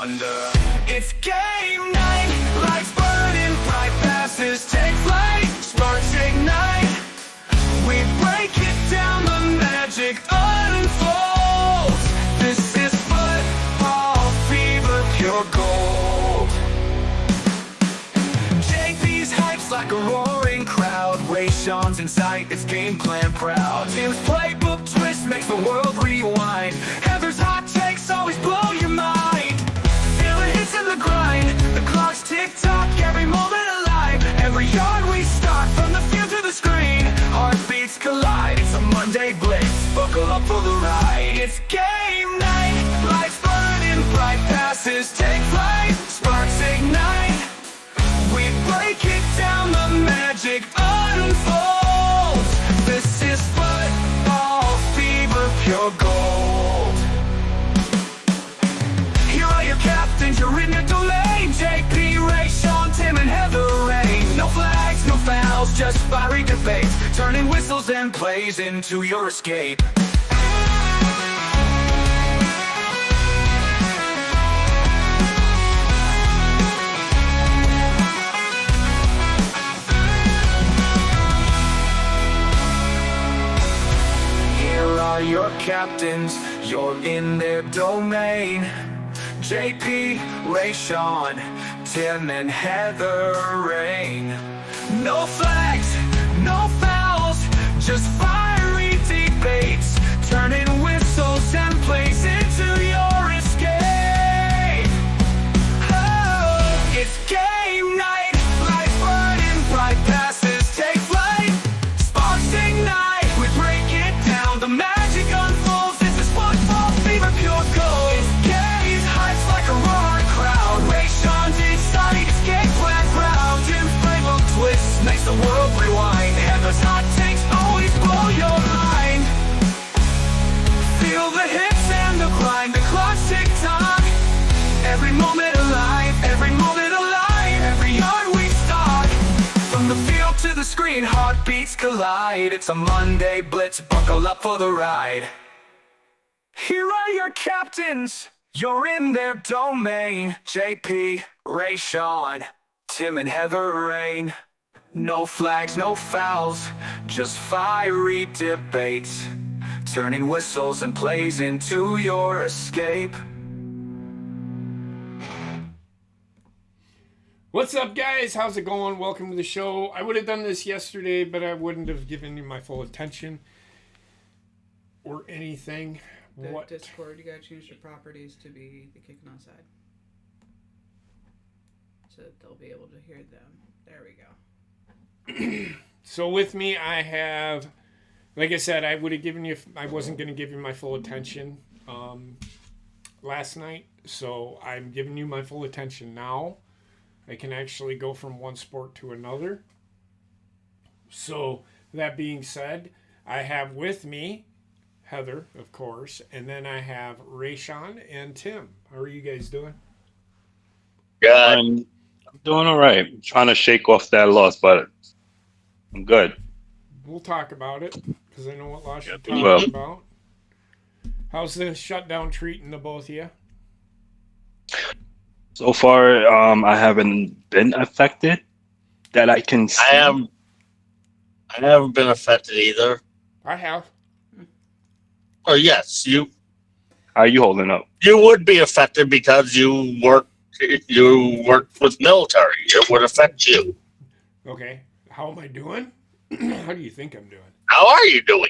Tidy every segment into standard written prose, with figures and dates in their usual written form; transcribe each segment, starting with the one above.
under. It's game night, lights burning, bright passes take flight, sparks ignite. We break it down, the magic unfolds. This is football fever, pure gold. JP's hype's like a roaring crowd. Sean's in sight, it's game plan proud. Tim's playbook twist makes the world rewind. Heather's hot takes always blow your mind. Feel the hits in the grind, the clock's tick-tock, every moment alive. Every yard we start, from the field to the screen, heartbeats collide. It's a Monday blitz, buckle up for the ride. It's game night, lights burning, bright passes take flight, sparks ignite. We break it down, the magic unfolds. This is football fever, pure gold. Here are your captains, you're in your domain. JP, Ray, Sean, Tim, and Heather Rain. No flags, no fouls, just fiery debates, turning whistles and plays into your escape. Your captains, you're in their domain. JP, Ray, Sean, Tim, and Heather Rain. No flags, no fouls, just fiery debates, turning whistles and plays into your escape. Oh, it's game night, lights burning, bright passes take flight, sparks ignite. We break it down, the magic unfolds. This is football fever, pure gold. It's Gary's hype's like a roaring crowd. Ray Sean's inside, it's game plan proud. Jim's playbook twist makes the world rewind. Heather's hot takes always blow your mind. Feel the hits and the grind, the clock's tick-tock, every moment alive, every moment alive. Every yard we start, from the field to the screen, heartbeats collide. It's a Monday blitz, buckle up for the ride. Here are your captains, you're in their domain. JP, Ray, Sean, Tim, and Heather Rain. No flags, no fouls, just fiery debates, turning whistles and plays into your escape. What's up, guys? How's it going? Welcome to the show. I would have done this yesterday, but I wouldn't have given you my full attention or anything. The Discord, you gotta change the properties to be the Kickin' Onside, so that they'll be able to hear them. There we go. So with me, I have, like I said, I would have given you, I wasn't going to give you my full attention last night, so I'm giving you my full attention now. I can actually go from one sport to another. So that being said, I have with me Heather, of course, and then I have Rayshawn and Tim. How are you guys doing? Yeah, I'm doing all right. I'm trying to shake off that loss, but I'm good. We'll talk about it, because I know what loss you're talking about. How's the shutdown treating the both of you? So far, I haven't been affected that I can see. I haven't been affected either. I have. Oh yes, you. How are you holding up? You would be affected because you work with military. It would affect you. Okay. How am I doing? How do you think I'm doing? How are you doing?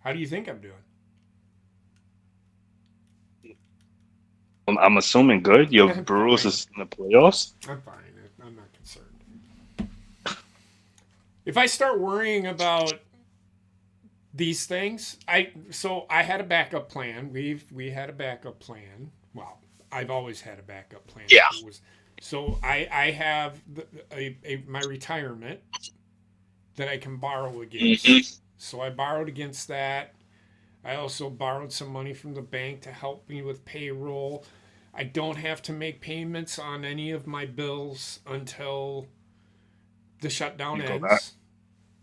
How do you think I'm doing? I'm assuming good. Your Brewers is in the playoffs. I'm fine. I'm not concerned. If I start worrying about these things, I had a backup plan. We had a backup plan. Well, I've always had a backup plan. Yeah. So I have my retirement that I can borrow against. Mm-hmm. So I borrowed against that. I also borrowed some money from the bank to help me with payroll. I don't have to make payments on any of my bills until the shutdown ends.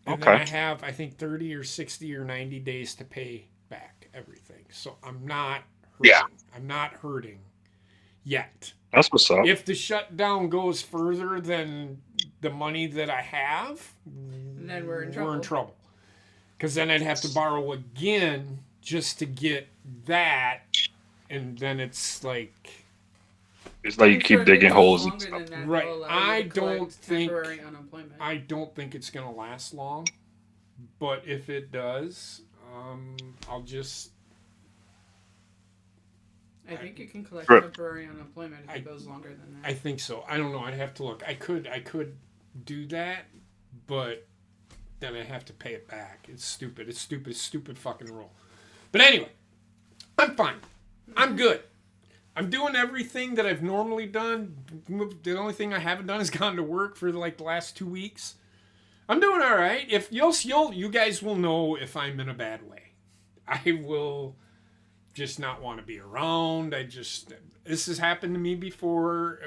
And then I have, I think, 30 or 60 or 90 days to pay back everything. So I'm not hurting. Yeah. I'm not hurting yet. That's what's up. If the shutdown goes further than the money that I have, then we're in we're in trouble. trouble. Because then I'd have to borrow again just to get that, and then it's like... It's like you I'm keep sure if it digging goes holes and longer stuff. than that, Right. they'll allow I you to collect don't think... temporary unemployment. I don't think it's going to last long. But if it does, I'll just... I think you can collect Sure. temporary unemployment if it goes longer than that. I think so. I don't know. I'd have to look. I could do that, but then I have to pay it back. It's stupid. It's stupid fucking rule. But anyway, I'm fine. I'm good. I'm doing everything that I've normally done. The only thing I haven't done is gone to work for like the last 2 weeks. I'm doing all right. If you guys will know if I'm in a bad way. I will just not want to be around. This has happened to me before,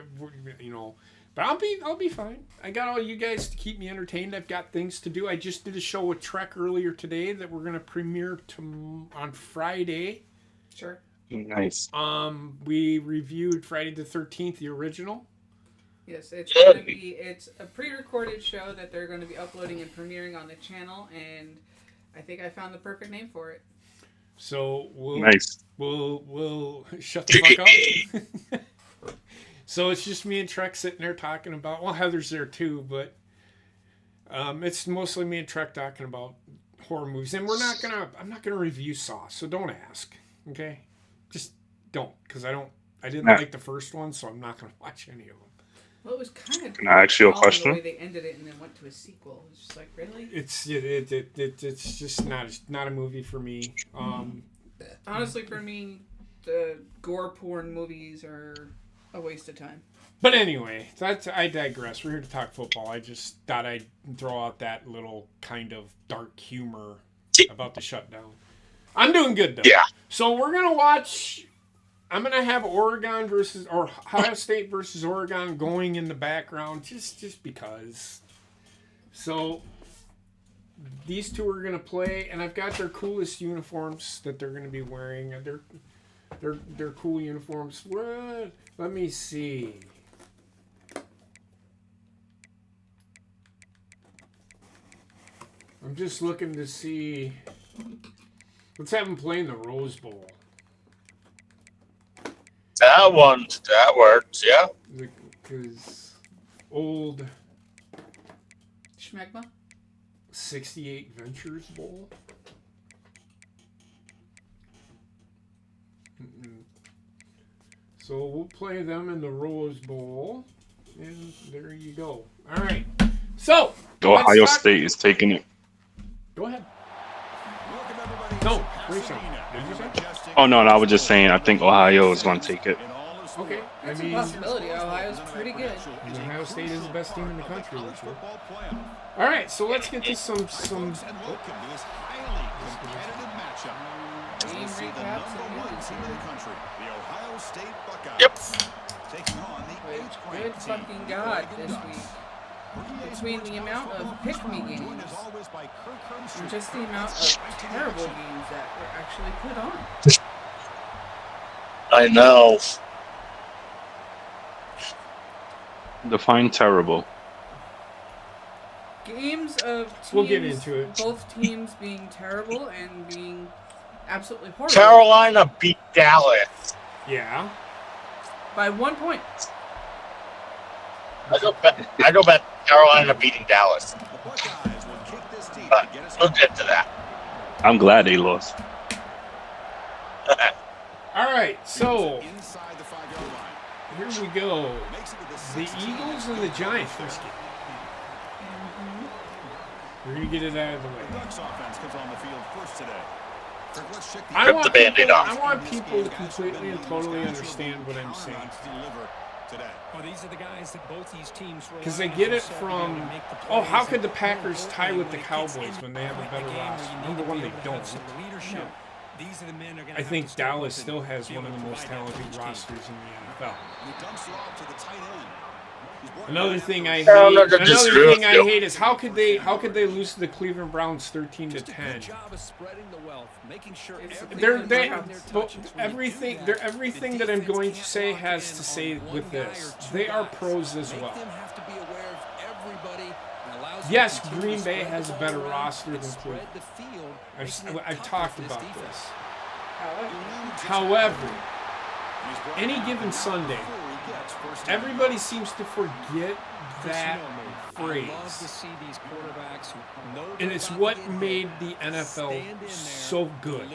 you know. But I'll be fine. I got all you guys to keep me entertained. I've got things to do. I just did a show with Trek earlier today that we're gonna premiere on Friday. Sure. Nice. We reviewed Friday the 13th, the original. Yes, it's a pre-recorded show that they're going to be uploading and premiering on the channel, and I think I found the perfect name for it. So Nice. we'll shut the fuck up. So it's just me and Trek sitting there talking about. Well, Heather's there too, but it's mostly me and Trek talking about horror movies, and I'm not gonna review Saw, so don't ask. Okay, just don't, because I didn't like the first one, so I'm not gonna watch any of them. Well, it was kind of Can I ask you a question? the way they ended it and then went to a sequel. It's just like, really? It's just not a movie for me. Honestly, for me, the gore porn movies are a waste of time. But anyway, I digress. We're here to talk football. I just thought I'd throw out that little kind of dark humor about the shutdown. I'm doing good though. Yeah. So we're gonna watch. I'm gonna have Ohio State versus Oregon going in the background, just because. So these two are gonna play, and I've got their coolest uniforms that they're gonna be wearing. They're cool uniforms. What? Let me see. I'm just looking to see. Let's have them play in the Rose Bowl. That works, yeah. Because old Schmegma? 68 Ventures Bowl. So we'll play them in the Rose Bowl. And there you go. All right. So Ohio State is taking it. Go ahead. No, Rachel. Did you say? Oh no, I was just saying. I think Ohio is going to take it. Okay. That's a possibility. Ohio's pretty good. Ohio State is the best team in the country this year. All right, so let's get to some. Game recaps and Yep. good fucking God this week. Between the amount of pick-me games and just the amount of terrible games that were actually put on. I know. Define terrible. Games of teams, We'll get into it. Both teams being terrible and being absolutely horrible. Carolina beat Dallas. Yeah. By 1 point. I go bet Carolina beating Dallas. But we'll get to that. I'm glad they lost. All right, so here we go. The Eagles and the Giants first game. We're gonna get it out of the way. Rip the Band-Aid off. I want people to completely and totally understand what I'm saying. Because they get it from, how could the Packers tie with the Cowboys when they have a better roster? Number one, they don't. I think Dallas still has one of the most talented rosters in the NFL. Another thing I hate. I'm not gonna disagree with you. Is how could they lose to the Cleveland Browns 13-10? Everything that I'm going to say has to say with this. They are pros as well. Yes, Green Bay has a better roster than Cleveland. I've talked about this. However, any given Sunday, everybody seems to forget that phrase. And it's what made the NFL so good.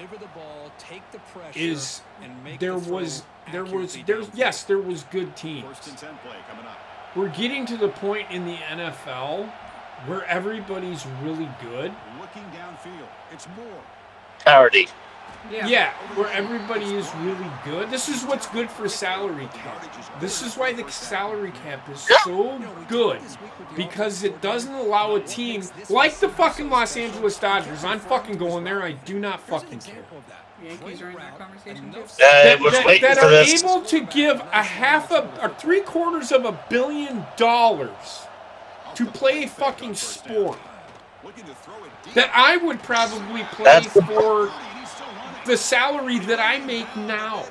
There was good teams. We're getting to the point in the NFL where everybody's really good. Looking downfield, it's more. Parity. Yeah, where everybody is really good. This is what's good for salary cap. This is why the salary cap is so good. Because it doesn't allow a team like the fucking Los Angeles Dodgers. I'm fucking going there. I do not fucking care. Yankees are in that conversation too. That are able to give a $750 million to play a fucking sport that I would probably play for the salary that I make now.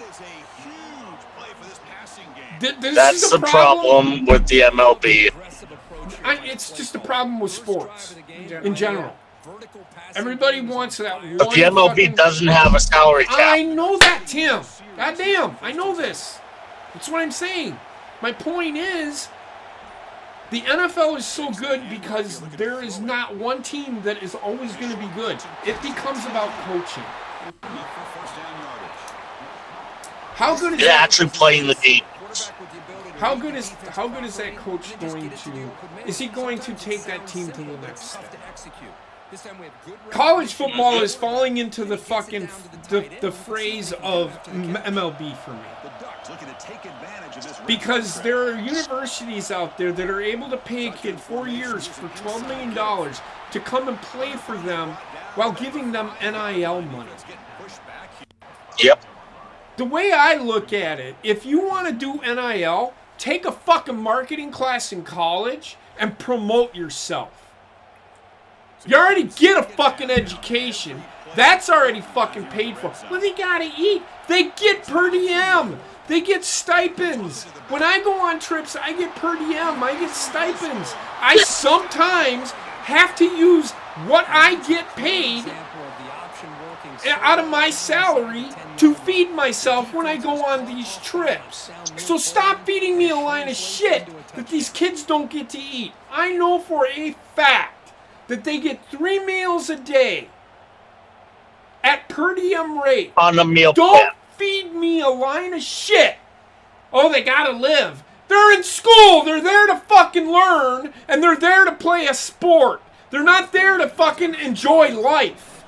That's the problem with the MLB. It's just a problem with sports in general. Everybody wants that one. But the MLB doesn't have a salary cap. I know that, Tim. Goddamn, I know this. That's what I'm saying. My point is, the NFL is so good because there is not one team that is always going to be good. It becomes about coaching. How good is actually playing the game? How good is that coach going to? Is he going to take that team to the next step? College football is falling into the fucking the phrase of MLB for me. Because there are universities out there that are able to pay a kid 4 years for $12 million to come and play for them while giving them NIL money. Yep. The way I look at it, if you want to do NIL, take a fucking marketing class in college and promote yourself. You already get a fucking education. That's already fucking paid for. Well, they gotta eat. They get per diem. They get stipends. When I go on trips, I get per diem. I get stipends. I sometimes have to use what I get paid out of my salary to feed myself when I go on these trips. So stop feeding me a line of shit that these kids don't get to eat. I know for a fact that they get 3 meals a day at per diem rate. On a meal Don't plan. feed me a line of shit. Oh, they gotta live. They're in school. They're there to fucking learn, and they're there to play a sport. They're not there to fucking enjoy life.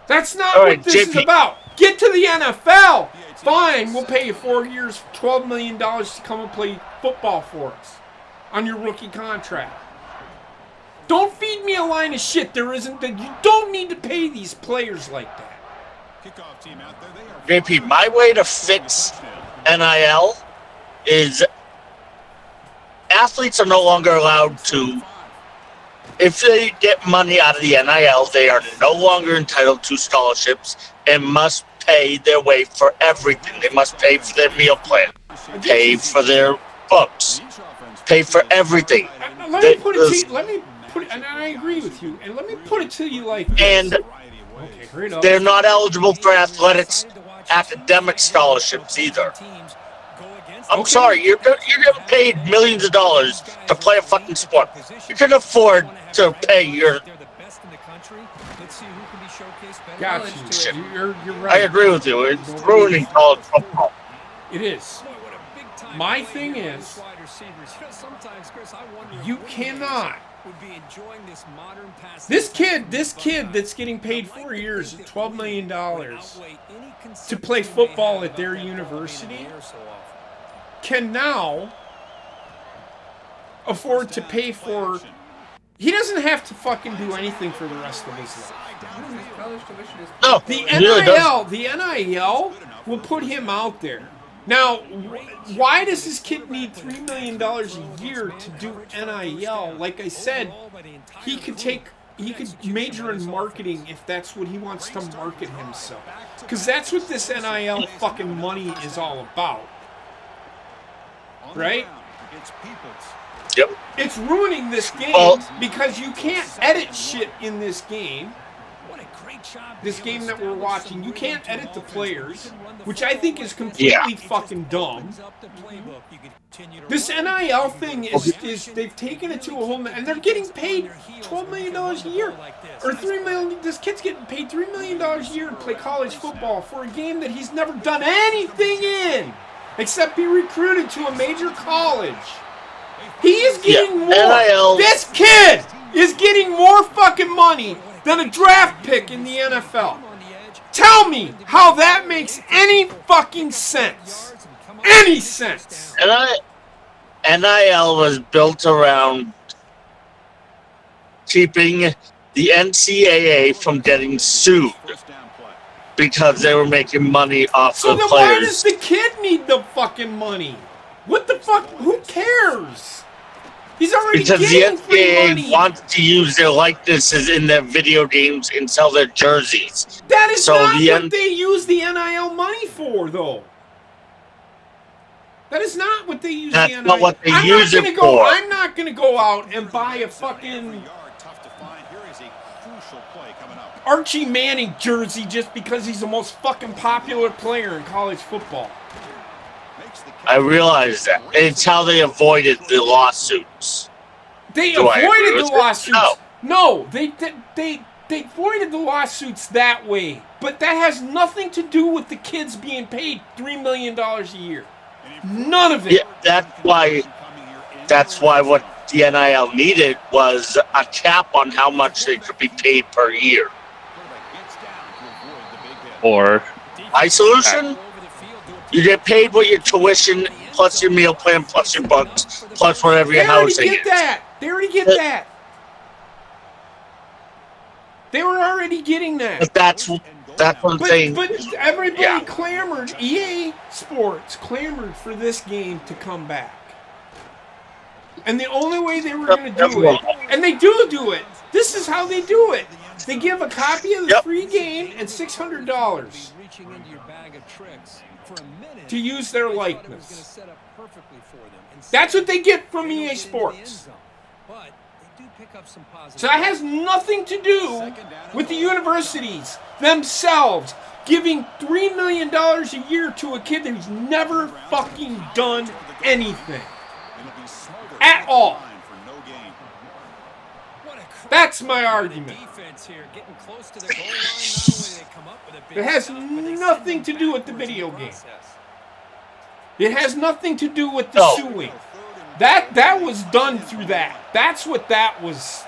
That's not what this is about. Get to the NFL. Fine, we'll pay you 4 years, $12 million to come and play football for us on your rookie contract. Don't feed me a line of shit. There isn't that. You don't need to pay these players like that. JP, my way to fix NIL is athletes are no longer allowed to, if they get money out of the NIL, they are no longer entitled to scholarships and must pay their way for everything. They must pay for their meal plan, pay for their books, pay for everything. Let me put it to you. And I agree with you. And let me put it to you like this. And they're not eligible for academic scholarships either. I'm sorry, you're getting paid millions of dollars to play a fucking sport. You can afford to pay your. Got you. You're right. I agree with you. It's ruining college football. It is. My thing is, you cannot. This kid that's getting paid 4 years, $12 million to play football at their university can now afford to pay for. He doesn't have to fucking do anything for the rest of his life. No, The NIL will put him out there. Now, why does this kid need $3 million a year to do NIL? Like I said, he could major in marketing if that's what he wants to market himself. Because that's what this NIL fucking money is all about. Right? Yep. It's ruining this game because you can't edit shit in this game. This game that we're watching, you can't edit the players, which I think is completely fucking dumb. This NIL thing is they've taken it to a whole, and they're getting paid $12 million a year, or $3 million. This kid's getting paid $3 million a year to play college football for a game that he's never done anything in, except be recruited to a major college. He is getting more. NIL. This kid is getting more fucking money than a draft pick in the NFL. Tell me how that makes any fucking sense. Any sense. NIL was built around keeping the NCAA from getting sued because they were making money off So the then players. why does the kid need the fucking money? What the fuck? Who cares? He's already Because the getting free NCAA money. wants to use their likenesses in their video games and sell their jerseys. That is So not the what they use the NIL money for, though. That is not what they use That's the NIL. not what they use it for. I'm not gonna go out and buy a fucking Archie Manning jersey just because he's the most fucking popular player in college football. I realize that. It's how they avoided the lawsuits. They Do I agree avoided with the it? lawsuits. No, they avoided the lawsuits that way. But that has nothing to do with the kids being paid $3 million a year. None of it. Yeah, that's why what the NIL needed was a cap on how much they could be paid per year. Or My solution? You get paid what your tuition, plus your meal plan, plus your books, plus whatever your They already housing get is. that. They already get that. They were already getting that. But that's what I'm saying. But everybody clamored, EA Sports clamored for this game to come back. And the only way they were going to do it, and they do it, this is how they do it. They give a copy of the free game and $600 to use their likeness. That's what they get from EA Sports. So that has nothing to do with the universities themselves giving $3 million a year to a kid who's never fucking done anything. At all. That's my argument. It has nothing to do with the video game. It has nothing to do with the suing. That was done through that. That's what that was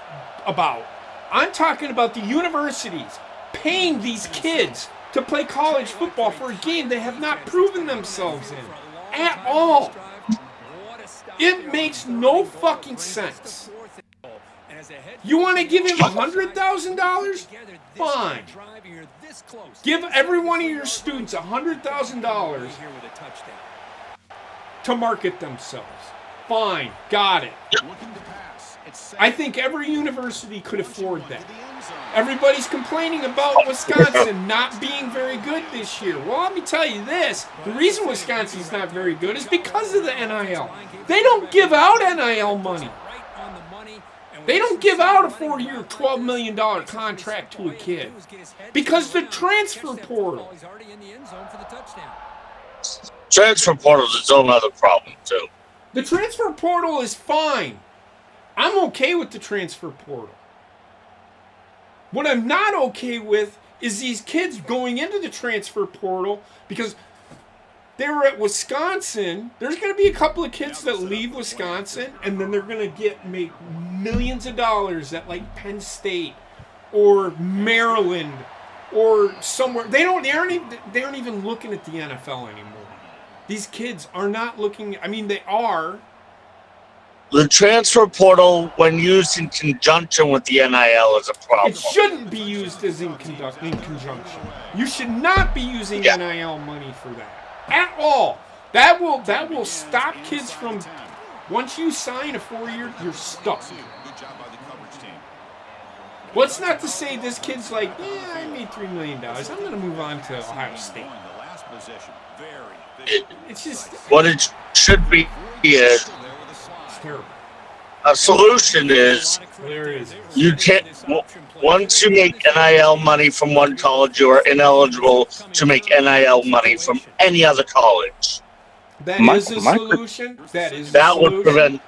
about. I'm talking about the universities paying these kids to play college football for a game they have not proven themselves in at all. It makes no fucking sense. You want to give him $100,000? Fine. Give every one of your students $100,000 to market themselves. Fine. Got it. I think every university could afford that. Everybody's complaining about Wisconsin not being very good this year. Well, let me tell you this. The reason Wisconsin's not very good is because of the NIL. They don't give out NIL money. They don't give out a 4-year, $12 million contract to a kid. Because the transfer portal. Transfer portal is its own other problem, too. The transfer portal is fine. I'm okay with the transfer portal. What I'm not okay with is these kids going into the transfer portal because they were at Wisconsin. There's going to be a couple of kids that leave Wisconsin and then they're going to make millions of dollars at like Penn State or Maryland or somewhere. They aren't even looking at the NFL anymore. These kids are not looking. I mean, they are. The transfer portal, when used in conjunction with the NIL, is a problem. It shouldn't be used as in conjunction. You should not be using NIL money for that. At all. That will stop kids from. Once you sign a 4-year, you're stuck. Good job by the coverage team. What's not to say this kid's like, yeah, I made $3 million. I'm going to move on to Ohio State. The last possession. It's just, What it should be is it's terrible. a solution is There is. you can't. Once you make NIL money from one college, you are ineligible to make NIL money from any other college. That is a solution. That is a That would solution. prevent.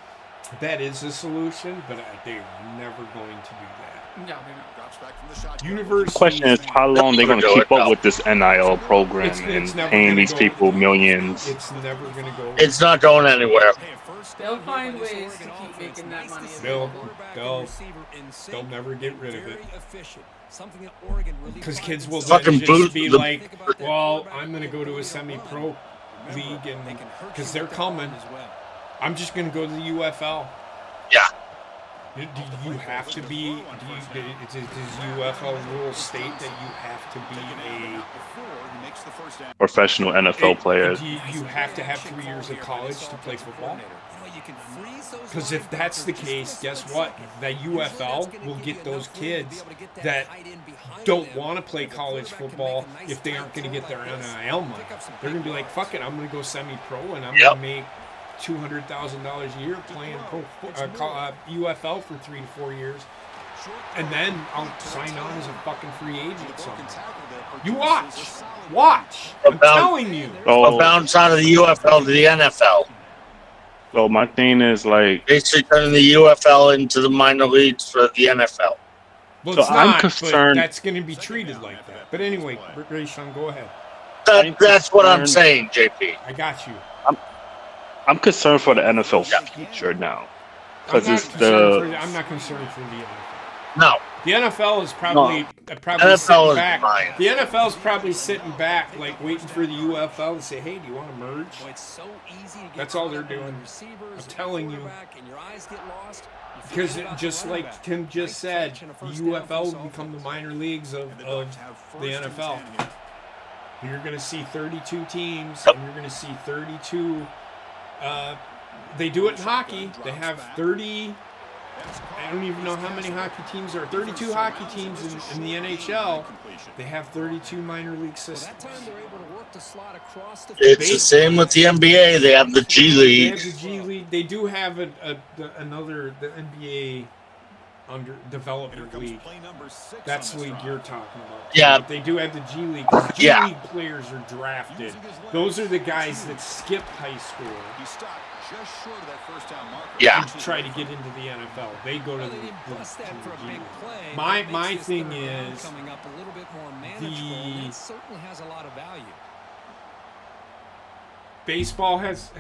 That is a solution, but they're never going to do that. No, they're not. Drops back from the shot. University. The question is how long they're going to keep up with this NIL program It's and never paying gonna these go- people millions. It's never going to go. It's not going anywhere. They'll find ways to keep making that money They'll, available. they'll never get rid of it. Because kids will then Fucking just boot be the- like, well, I'm going to go to a semi-pro league, and because they're coming, I'm just going to go to the UFL. Yeah. Do you have to be? Does UFL rules state that you have to be Professional NFL players. Do you have to have 3 years of college to play football? Because if that's the case, guess what? The UFL will get those kids that don't want to play college football if they aren't going to get their NIL money. They're going to be like, fuck it, I'm going to go semi-pro and I'm going to make $200,000 a year playing UFL for 3 to 4 years. And then I'll sign on as a fucking free agent somewhere. You watch. I'm telling you. A bounce out of the UFL to the NFL. So my thing is like, Basically turning the UFL into the minor leagues for the NFL. Well, So it's I'm not, concerned- but that's going to be treated like that. But anyway, Rayshawn, go ahead. That's what I'm saying, JP. I got you. I'm concerned for the NFL future now. Because it's I'm not concerned for the NFL. No. The NFL is probably NFL sitting is back. fine. The NFL is probably sitting back, like waiting for the UFL to say, "Hey, do you want to merge?" That's all they're doing. I'm telling you. Because just like Tim just said, the UFL will become the minor leagues of the NFL. You're going to see 32 teams, and you're going to see 32. They do it in hockey. They have 30. I don't even know how many hockey teams there are. 32 hockey teams in the NHL. They have 32 minor league systems. It's the same with the NBA. They have the G They League. have the G League. They do have the NBA under development league. That's the league you're talking about. Yeah. But they do have the G League. The G League players are drafted. Those are the guys that skip high school Yeah. to try to get into the NFL. They go to the G League. My thing is the baseball has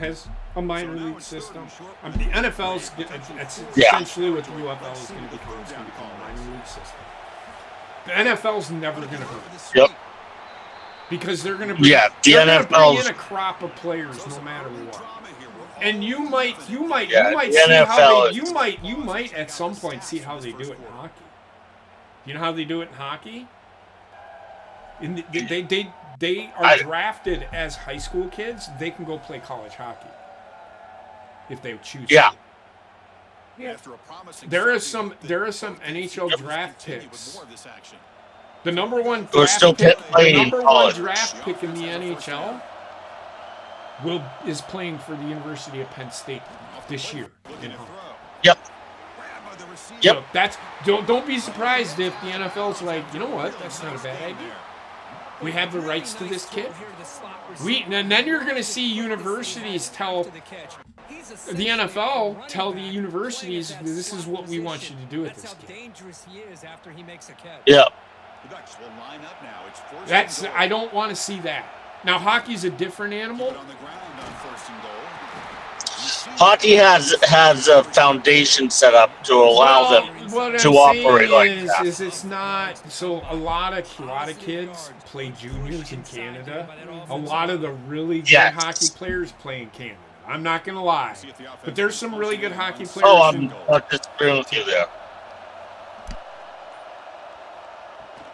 a minor league system. The NFL's that's essentially what the UFL is going to become. It's going to become a minor league system. The NFL's never going to hurt. Yep. Because they're going to bring, Yeah, the they're gonna bring NFL's in a crop of players no matter what. And you might the see how NFL they, you might at some point see how they do it in hockey. You know how they do it in hockey? They are drafted as high school kids. They can go play college hockey if they choose. Yeah. To. There are some NHL draft picks. The number one We're still playing in college. draft pick in the NHL is playing for the University of Penn State this year in hockey. Yep. You know, don't be surprised if the NFL's like, you know what, that's not a bad idea. We have the rights to this kid. And then you're going to see universities tell the NFL, tell the universities, this is what we want you to do with this kid. Yeah. I don't want to see that. Now, hockey's a different animal. Hockey has a foundation set up to allow them to operate like that. It's not. So a lot of kids play juniors in Canada. A lot of the really good hockey players play in Canada. I'm not gonna lie, but there's some really good hockey players. Oh, I'm not disagreeing with you there.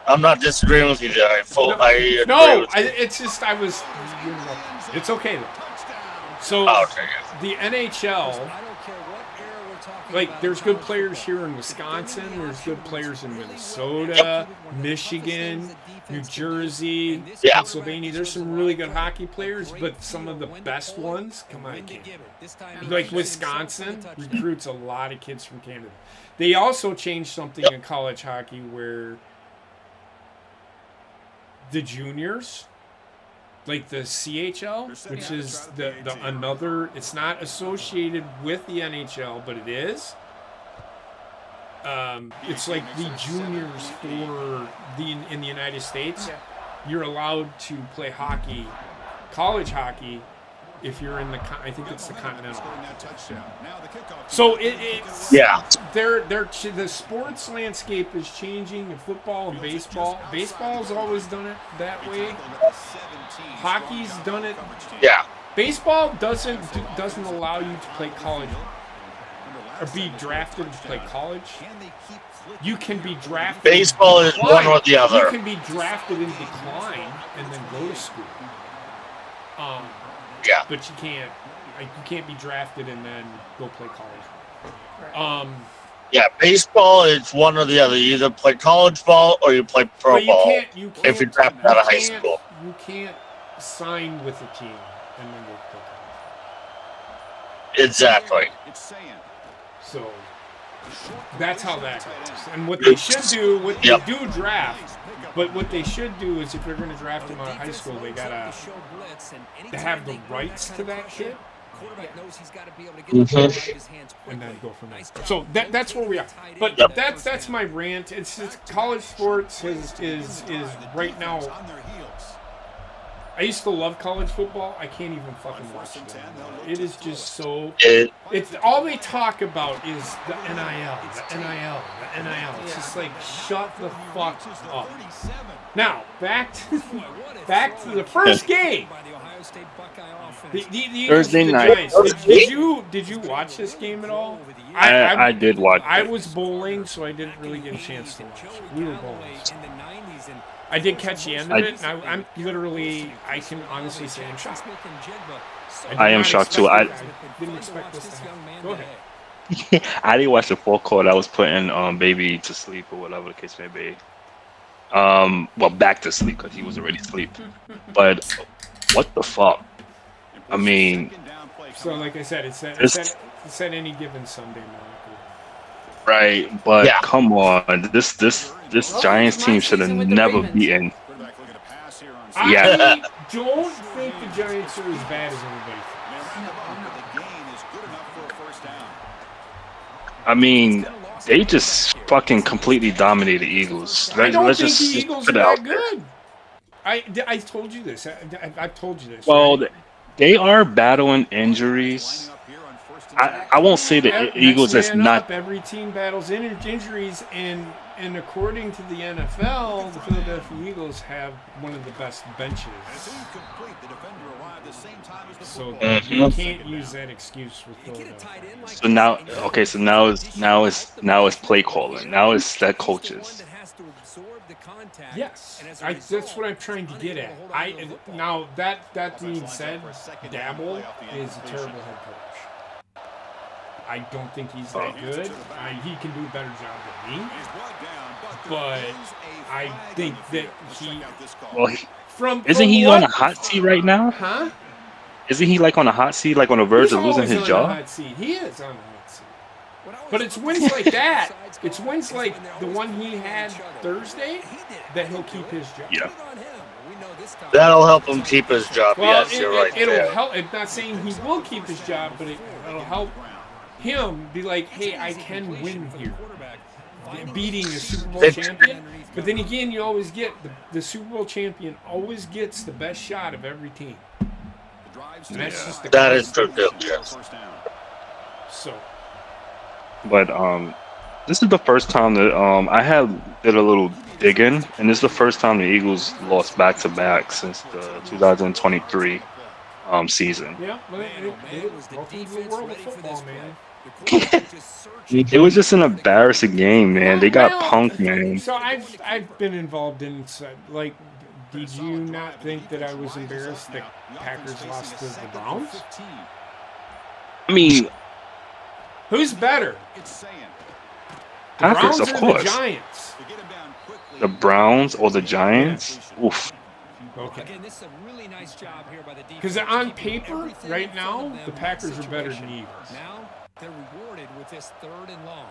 I'm not disagreeing with you there. I agree with you. It's just I was. It's okay though. So Oh, okay. the NHL, like, there's good players here in Wisconsin. There's good players in Minnesota, Michigan, New Jersey, Yeah. Pennsylvania. There's some really good hockey players, but some of the best ones come out of Canada. Like Wisconsin recruits a lot of kids from Canada. They also changed something in college hockey where the juniors, like the CHL, which is the another, it's not associated with the NHL, but it is. It's like the juniors for in the United States. You're allowed to play hockey, college hockey, if you're in I think it's the Continental. So it's the sports landscape is changing in football and baseball. Baseball's always done it that way. Hockey's done it. Yeah. Baseball doesn't allow you to play college or be drafted to play college. You can be drafted. Baseball is one or the other. You can be drafted in decline and then go to school. Yeah. But you can't be drafted and then go play college. Yeah, baseball is one or the other. You either play college ball or you play pro But ball. you can't, if you're drafted out of high school. You can't sign with a team and then go play college. Exactly. So that's how that goes. And what they should do, they do draft, but what they should do is if they're going to draft them out of high school, they have the rights to that kid. And then go from there. So that's where we are. But that's my rant. It's just college sports is right now. I used to love college football. I can't even fucking watch it anymore. It is just so. It's all they talk about is the NIL, the NIL, the NIL. It's just like shut the fuck up. Now back to the first game. The Thursday night. Did you watch this game at all? I did watch. I was bowling, so I didn't really get a chance to watch. We were bowling. I did catch the end of it. And I'm literally, I can honestly say I'm shocked. I am shocked too. I didn't expect this to happen. Go ahead. I didn't watch the fourth quarter. I was putting baby to sleep or whatever the case may be. Well, back to sleep because he was already asleep. But what the fuck? I mean, so like I said, it said any given Sunday morning. Right, but come on, this Giants team should have never beaten. I don't think the Giants are as bad as everybody thinks. I mean, they just fucking completely dominated the Eagles. I don't think the Eagles are that good. I told you this. I've told you this. Well, right? they are battling injuries. I won't say the Eagles is not. Every team battles injuries, and according to the NFL, the Philadelphia Eagles have one of the best benches. So you can't use that excuse with Philadelphia. So now it's play calling. Now it's that coaches. Yes, that's what I'm trying to get at. Now that being said, Dabble is a terrible head coach. I don't think he's that good. He can do a better job than me. But I think that isn't he on a hot seat right now? Huh? Isn't he like on a hot seat, like on the verge of losing his job? He is on a hot seat. But it's wins like that. It's wins like the one he had Thursday that he'll keep his job. Yeah. That'll help him keep his job. Well, yes, you're right. It'll help. I'm not saying he will keep his job, but it'll help him be like, hey, I can win here. Beating a Super Bowl champion. But then again, you always get the Super Bowl champion always gets the best shot of every team. And that's just that is true, yes. So. But this is the first time that I did a little digging, and this is the first time the Eagles lost back-to-back since the 2023 season. Yeah, welcome to the world of football, man. It was just an embarrassing game, man. They got punked, man. So I've been involved in like did you not think that I was embarrassed that Packers lost to the Browns? I mean, Who's better? It's saying The Packers, Browns of or course. the Giants? to get him down quickly. The Browns or the Giants? Oof. Okay. Again, this is a really nice job here by the defense. Because on keeping paper, everything right in front now, of them the in Packers this are better than situation. the Eagles. Now they're rewarded with this 3rd and long.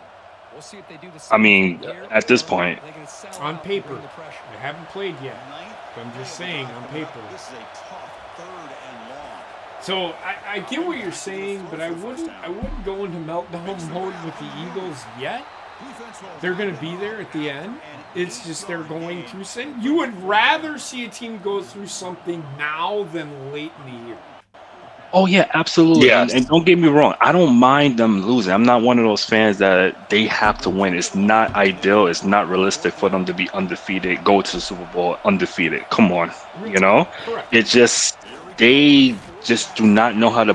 We'll see if they do the I same mean, thing here, at this or point, they can sell On out and paper. bring the pressure. They haven't played yet. But I'm just saying, on paper. This is a tough 3rd and long. So I get what you're saying, but I wouldn't go into meltdown mode with the Eagles yet. They're going to be there at the end. It's just they're going through something. You would rather see a team go through something now than late in the year. oh yeah, absolutely. Yes. And don't get me wrong, I don't mind them losing. I'm not one of those fans that they have to win. It's not ideal. It's not realistic for them to be undefeated, go to the Super Bowl undefeated. Come on, you know? Correct. It's just they just do not know how to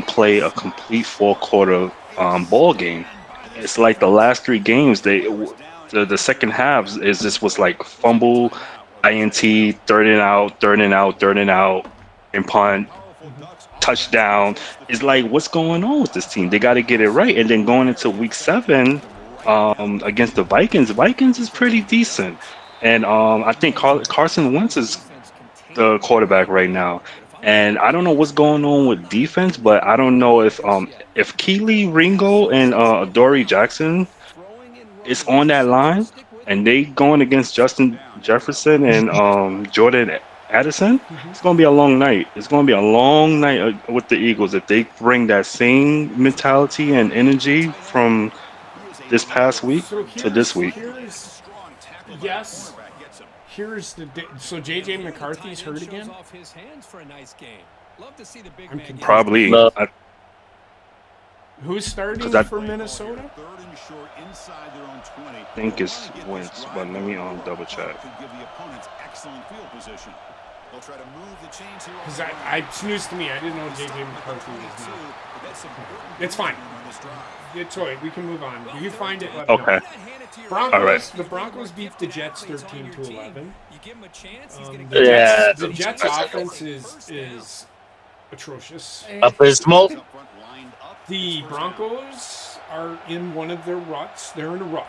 play a complete 4-quarter ball game. It's like the last 3 games, the second halves is this was like fumble, INT, 3rd and out, 3rd and out, 3rd and out, and punt, touchdown. It's like, what's going on with this team? They got to get it right. And then going into week 7 against the Vikings is pretty decent. And I think Carson Wentz is the quarterback right now. And I don't know what's going on with defense, but I don't know if Keely Ringo and Adoree Jackson is on that line, and they going against Justin Jefferson and Jordan Addison. It's going to be a long night. It's going to be a long night with the Eagles if they bring that same mentality and energy from this past week to this week. Here's so J.J. McCarthy's hurt again? I'm confused. Probably. No. Who's starting That- for Minnesota? 3rd and short inside their own 20. I think it's Wentz, but let me double check. Could give the opponents excellent field position. They'll try to move the chains here. Because it's news to me. I didn't know J.J. McCarthy was not. It's fine. It's all right. We can move on. You find it. Let me know. Okay. Broncos, All right. The Broncos beat the Jets 13-11. You give him a chance, he's gonna Yeah. The Jets offense is atrocious. Abysmal. The Broncos are in one of their ruts. They're in a rut.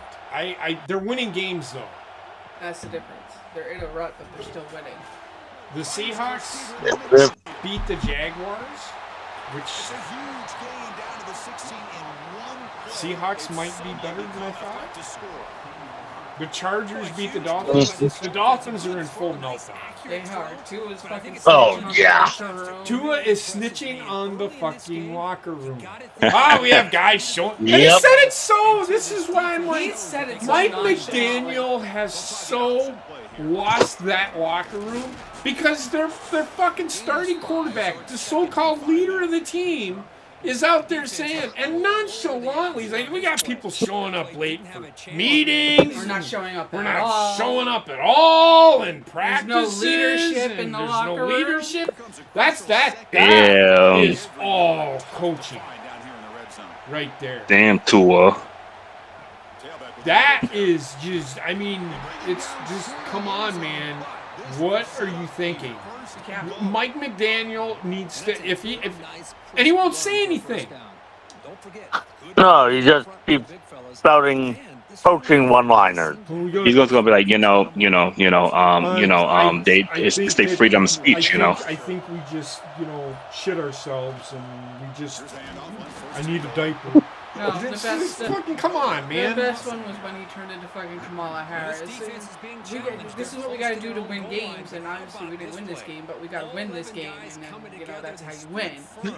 They're winning games though. That's the difference. They're in a rut, but they're still winning. The Seahawks beat the Jaguars, which Seahawks might be better than I thought. The Chargers beat the Dolphins. The Dolphins are in full meltdown. They are. Tua's fucking Oh, snitching on yeah. the locker room. Tua is snitching on the fucking locker room. We have guys showing. And he Yep. said it so. This is why I'm He like, said it so Mike nonchalantly. McDaniel has so lost that locker room because their fucking starting quarterback, the so-called leader of the team, is out there saying, and nonchalantly, he's like, we got people showing up late for meetings. We're not showing up We're at not all. showing up at all in There's practices. no leadership in and the there's locker no room. leadership. That Damn. is all coaching right there. Damn, Tua. That is just, I mean, it's just, come on, man. What are you thinking? Mike McDaniel needs to, and he won't say anything. No, you just keep spouting coaching one-liners. He's just gonna be like, it's their freedom of speech, I think we just, shit ourselves and I need a diaper. No, the It's best. fucking, come on, The man. best one was when he turned into fucking Kamala Harris. This is what we got to do to win games, and obviously we didn't win this game, but we got to win this game, and then that's how you win.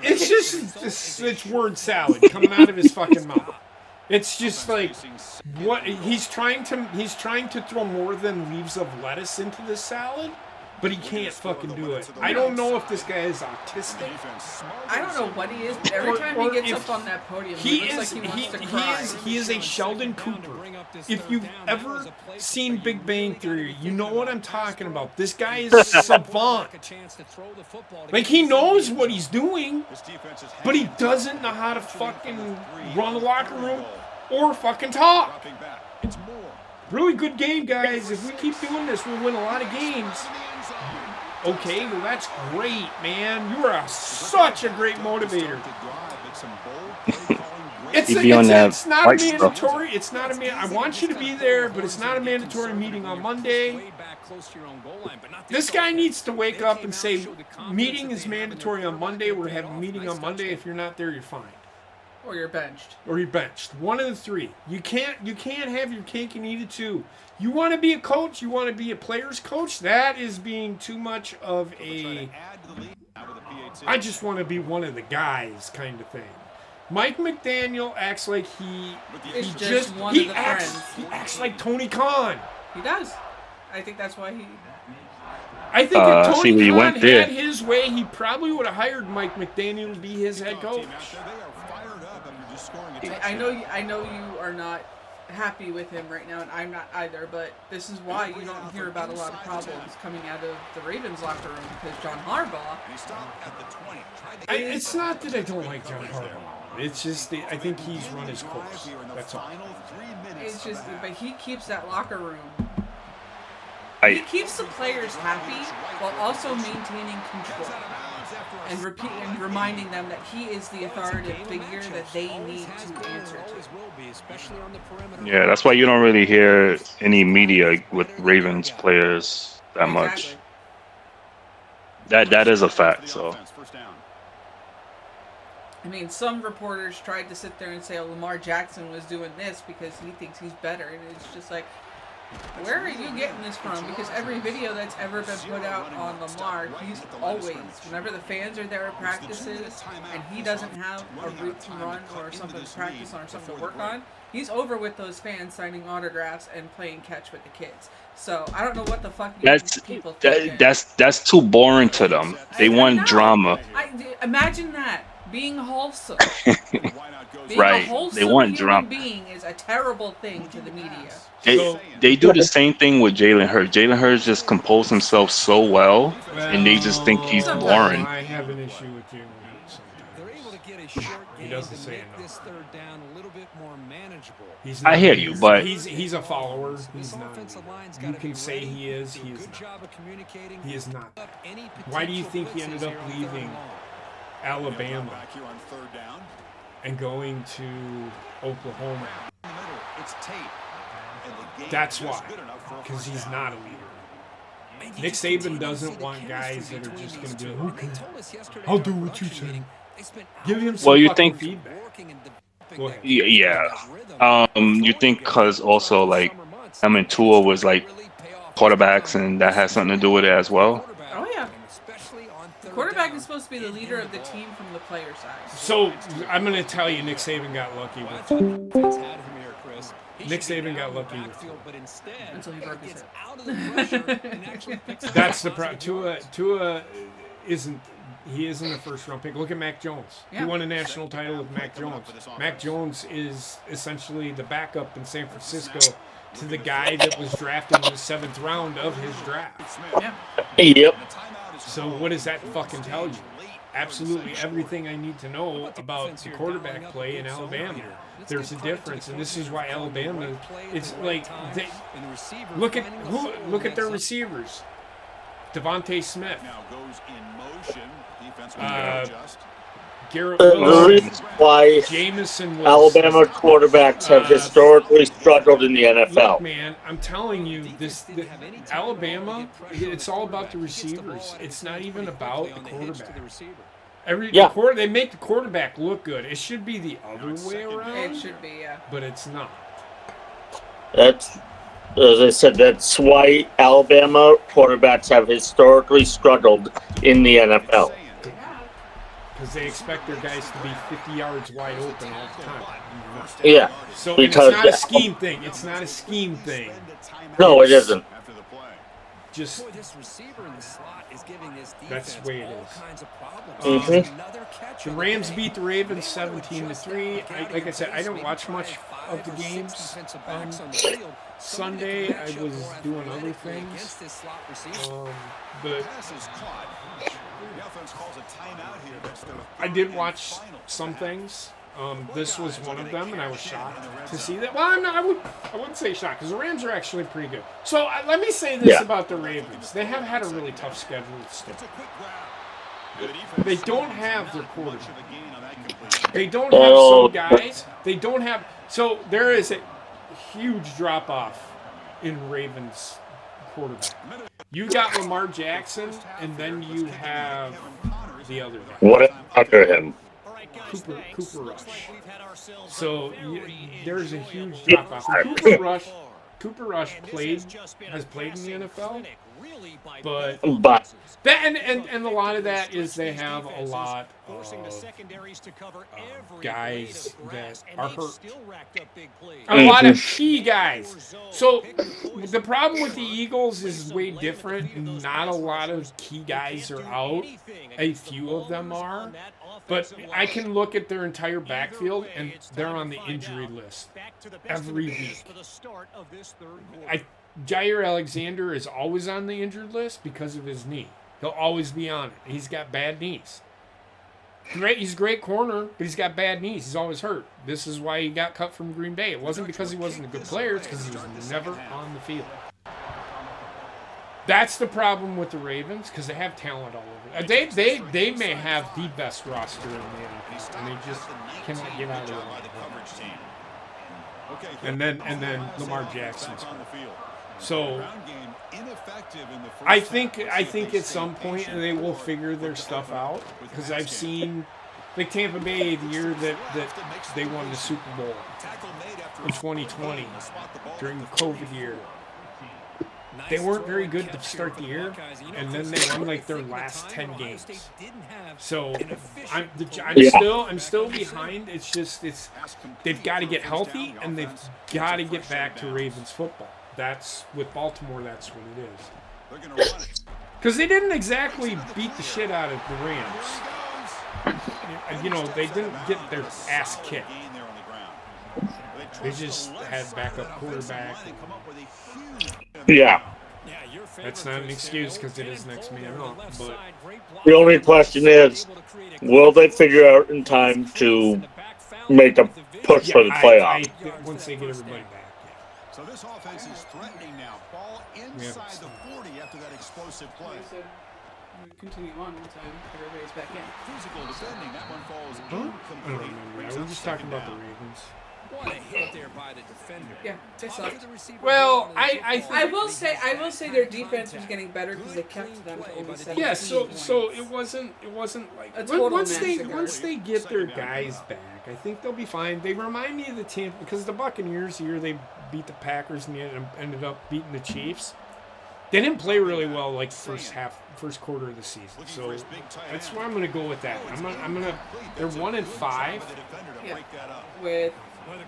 It's just it's word salad coming out of his fucking mouth. It's just like what he's trying to throw more than leaves of lettuce into this salad, but he can't fucking do it. I don't know if this guy is autistic. I don't know what he is, but every time he gets up on that podium, he looks like he wants to cry. He is a Sheldon Cooper. If you've ever seen Big Bang Theory, you know what I'm talking about. This guy is savant. Like, he knows what he's doing, but he doesn't know how to fucking run the locker room or fucking talk. Really good game, guys. If we keep doing this, we'll win a lot of games. Okay, well that's great, man. You are such a great motivator. It's He'd be on that it's not a white stuff. mandatory. It's not a man. I want you to be there, but it's not a mandatory meeting on Monday. This guy needs to wake up and say, meeting is mandatory on Monday. We're having a meeting on Monday. If you're not there, you're fined. Or you're benched. Or you're benched. One of the three. You can't have your cake and eat it too. You want to be a coach, you want to be a player's coach, that is being too much of a I just want to be one of the guys kind of thing. Mike McDaniel acts like he acts like Tony Khan. He does. I think that's why he. I think if see Tony where you Khan went there. had his way, he probably would have hired Mike McDaniel to be his head coach. I know you are not happy with him right now, and I'm not either, but this is why you don't hear about a lot of problems coming out of the Ravens locker room, because John Harbaugh. It's not that I don't like John Harbaugh. It's just I think he's run his course. That's all. It's just, but he keeps that locker room. I- He keeps the players happy while also maintaining control and reminding them that he is the authoritative figure that they need to answer to. Yeah, that's why you don't really hear any media with Ravens players that much. That is a fact. So I mean, some reporters tried to sit there and say, oh, Lamar Jackson was doing this because he thinks he's better. And it's just like, where are you getting this from? Because every video that's ever been put out on Lamar, he's always, whenever the fans are there at practices and he doesn't have a route to run or something to practice on or something to work on, he's over with those fans signing autographs and playing catch with the kids. So I don't know what the fuck people think. that's too boring to them. They want drama. Imagine that. Being wholesome. Being Right. a wholesome They want human drama. being is a terrible thing to the media. They do the same thing with Jalen Hurts. Jalen Hurts just composed himself so well, and they just think he's boring. I have an issue with Jalen Hurts They're able to get a sometimes. short He game doesn't to say make enough. this third down a little bit more manageable. He's I hear you, but he's a follower. This He's not. offensive line's You gotta can be say ready, he is. do He a is good not. job of communicating, He is not. up any Why do you potential think he ended blitzes up here on third leaving and long. Alabama Back here on third down. and going to Oklahoma? It's Tate. And the game That's just why. good enough for a Because first he's down. not a leader. Nick Saban doesn't want guys that are just going to be like, okay, I'll do what you say. Give him some Well, you fucking think- feedback. Go ahead. yeah. You think because also like Tua was like quarterbacks, and that has something to do with it as well. Oh, yeah. The quarterback is supposed to be the leader of the team from the player side. So I'm going to tell you, Nick Saban got lucky with Nick Saban got lucky with Until he broke his hip. That's the problem. Tua isn't. He isn't a first-round pick. Look at Mac Jones. He Yeah. won a national title with Mac Jones. Mac Jones is essentially the backup in San Francisco to the guy that was drafted in the 7th round of his draft. Yeah. Yep. So what does that fucking tell you? Absolutely everything I need to know about the quarterback play in Alabama. There's a difference, and this is why Alabama. It's like look at their receivers. Devontae Smith, Now goes in motion. Defense will Uh, adjust. Garrett The Wilson, reason why Jamison was. Alabama quarterbacks have historically struggled in the Look, NFL. man, I'm telling you, Alabama, it's all about the receivers. It's not even about the quarterback. They make the quarterback look good. It should be the other way around, It should be, yeah. but it's not. That's, as I said, that's why Alabama quarterbacks have historically struggled in the NFL. Because they expect their guys to be 50 yards wide open all the time. Yeah, So and because it's not a scheme thing. It's not a scheme thing. no, it isn't. After the play. Just Boy, this receiver in the slot is giving this That's the defense way it all is. kinds of problems. Mhm. Another catch the on Rams play. beat the Ravens They wanna 17-3. adjust Like I said, I don't maybe watch try much 5 of the or 6 games. defensive backs on the field. Sunday, I was doing other things. Against this slot receiver. But Pass is caught. The offense calls a timeout here instead of I did watch some things. This was one of them, and I was shocked to see that. Well, I wouldn't say shocked, because the Rams are actually pretty good. So let me say this about the Ravens. They have had a really tough schedule still. They don't have their quarterback. They don't have some guys. They don't have. So there is a huge drop-off in Ravens quarterback. You got Lamar Jackson, and then you have the other guy. What after him? Cooper Rush. So there's a huge drop-off. Cooper Rush has played in the NFL, but that and a lot of that is they have a lot of guys that are hurt. A lot of key guys. So the problem with the Eagles is way different. Not a lot of key guys are out. A few of them are. But I can look at their entire backfield, and they're on the injury list every week. Jair Alexander is always on the injured list because of his knee. He'll always be on it. He's got bad knees. He's a great corner, but he's got bad knees. He's always hurt. This is why he got cut from Green Bay. It wasn't because he wasn't a good player. It's because he was never on the field. That's the problem with the Ravens, because they have talent all over. They may have the best roster in the NFL, and they just cannot get out of it. And then Lamar Jackson's hurt. So I think at some point they will figure their stuff out, because I've seen, like Tampa Bay the year that they won the Super Bowl in 2020 during the COVID year. They weren't very good to start the year, and then they won like their last 10 games. So I'm still behind. It's just they've got to get healthy, and they've got to get back to Ravens football. That's with Baltimore. That's what it is. Because they didn't exactly beat the shit out of the Rams. You know, they didn't get their ass kicked. They just had backup quarterback. Yeah. That's not an excuse, because it is next man up. But The only question is, will they figure out in time to make a push for the playoff? Once they get everybody back. So this offense is threatening now. Ball inside the 40 after that explosive play. We continue on until everybody's back in. Physical defending, that one falls I don't incomplete. remember. We're just talking about the Ravens. What a hit there by the defender. Yeah, they sucked. Well, I will say their defense was getting better because they kept them to only 17 yeah. So points. it wasn't like A total once massacre. they get their guys back, I think they'll be fine. They remind me of the Tampa, because the Buccaneers here, they beat the Packers and ended up beating the Chiefs. They didn't play really well like first quarter of the season. So that's why I'm going to go with that. I'm gonna. They're 1-5. Yeah, with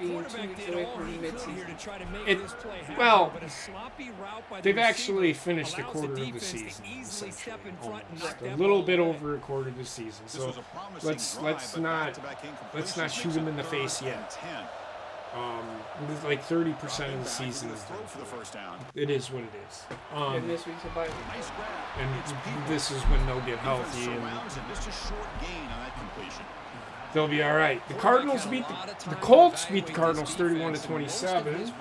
being 2 weeks away from mid-season. They've actually finished a quarter of the season, essentially, almost. A little bit over a quarter of the season. So let's not shoot them in the face yet. Like 30% of the season is done. It is what it is. And this week's a bye week. And this is when they'll get healthy and they'll be all right. The Cardinals beat the Colts beat the Cardinals 31-27.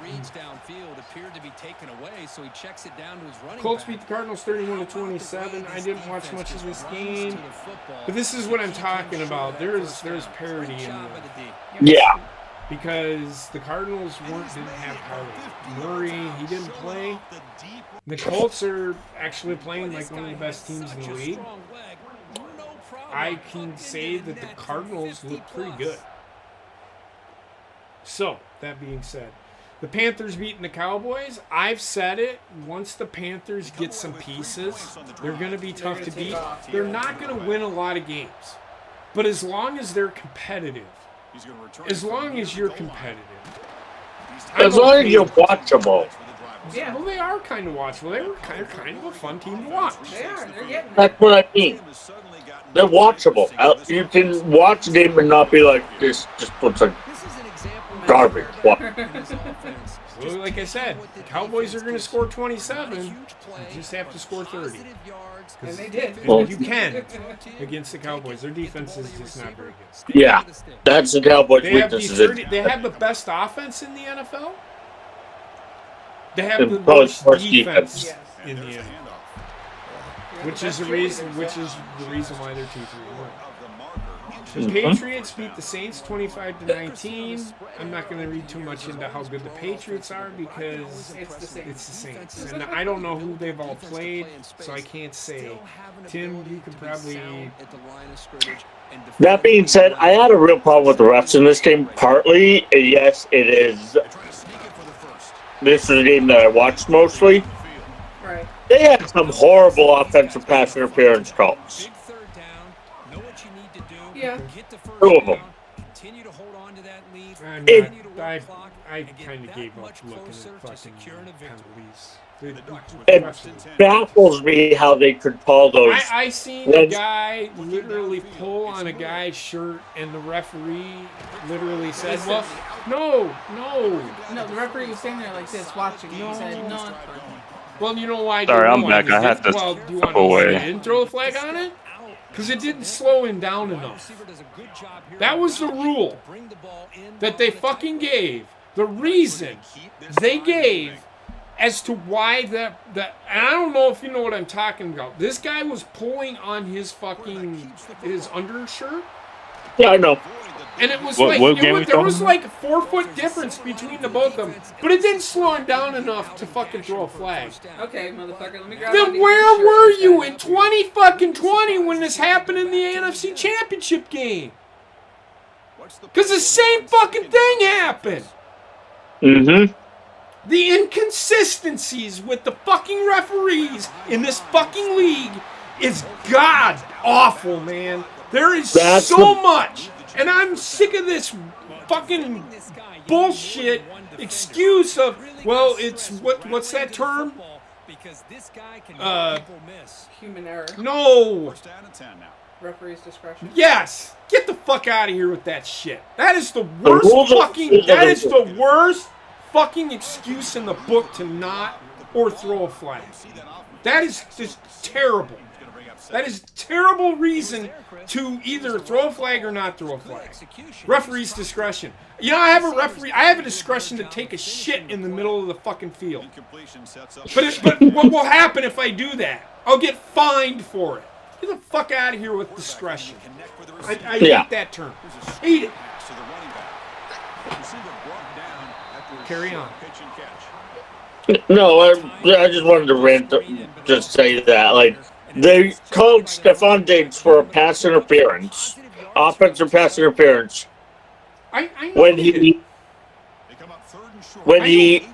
Colts beat the Cardinals 31-27. I didn't watch much of this game, but this is what I'm talking about. There's parity in there. Yeah. Because the Cardinals didn't have Kyler Murray. He didn't play. The Colts are actually playing like one of the best teams in the league. I can say that the Cardinals look pretty good. So, that being said, the Panthers beating the Cowboys. I've said it. Once the Panthers get some pieces, they're going to be tough to beat. They're not going to win a lot of games. But as long as they're competitive, as long as you're competitive. As long as you're watchable. Yeah. Well, they are kind of watchable. They were kind of a fun team to watch. They are. They're getting there. That's what I mean. They're watchable. You can watch the game and not be like, this just looks like garbage. Well, like I said, the Cowboys are going to score 27. You just have to score 30. And they did. Well- You can against the Cowboys. Their defense is just not very good. Yeah, that's the Cowboys' They have, weakness. they have the best offense in the NFL. They have the Worst worst defense. defense Yes. in the NFL, Yeah, which the is the best reason. cheerleaders, Which yeah. is the reason why they're 2-3-1. The Mhm. Patriots beat the Saints 25-19. I'm not going to read too much into how good the Patriots are because It's the same. it's the Saints, and I don't know who they've all played, so I can't say. Tim, you can probably. That being said, I had a real problem with the refs in this game. Partly, yes, it is. This is a game that I watched mostly. Right. They had some horrible offensive pass interference calls. Yeah. Two of them. I kind of gave up looking at fucking penalties. It baffles me how they could call those. I seen a guy literally pull on a guy's shirt, and the referee literally said, "Well, no." No, the referee was standing there like this, watching. He said, "No, it's fine." Well, you know why? Sorry, I'm no, back. I had to Well, do you step want away. to didn't throw the flag on it? Because it didn't slow him down enough. That was the rule that they fucking gave. The reason they gave as to why that and I don't know if you know what I'm talking about. This guy was pulling on his undershirt, Yeah, I know. and it was What game we there was talking like a 4-foot difference between the both of them, but it didn't slow him down enough to fucking throw a flag. Okay, motherfucker, let me grab Then my where shirt were for a you second. in 2020 when this happened in the NFC Championship game? Because the same fucking thing happened. Mm-hmm. The inconsistencies with the fucking referees in this fucking league is god awful, man. There is That's so the- much, and I'm sick of this fucking bullshit excuse of, well, it's what's that term? Human error. No. Referee's discretion. Yes. Get the fuck out of here with that shit. That is the worst rules of- fucking. That is the worst fucking excuse in the book to not or throw a flag. That is just terrible. That is terrible reason to either throw a flag or not throw a flag. Referee's discretion. You know, I have a referee. I have a discretion to take a shit in the middle of the fucking field. But what will happen if I do that? I'll get fined for it. Get the fuck out of here with discretion. I Yeah. hate that term. Hate it. Carry on. No, I just wanted to rant, just say that. Like, they called Stephon Diggs for a pass interference, offensive pass interference, I know when he did. when he He's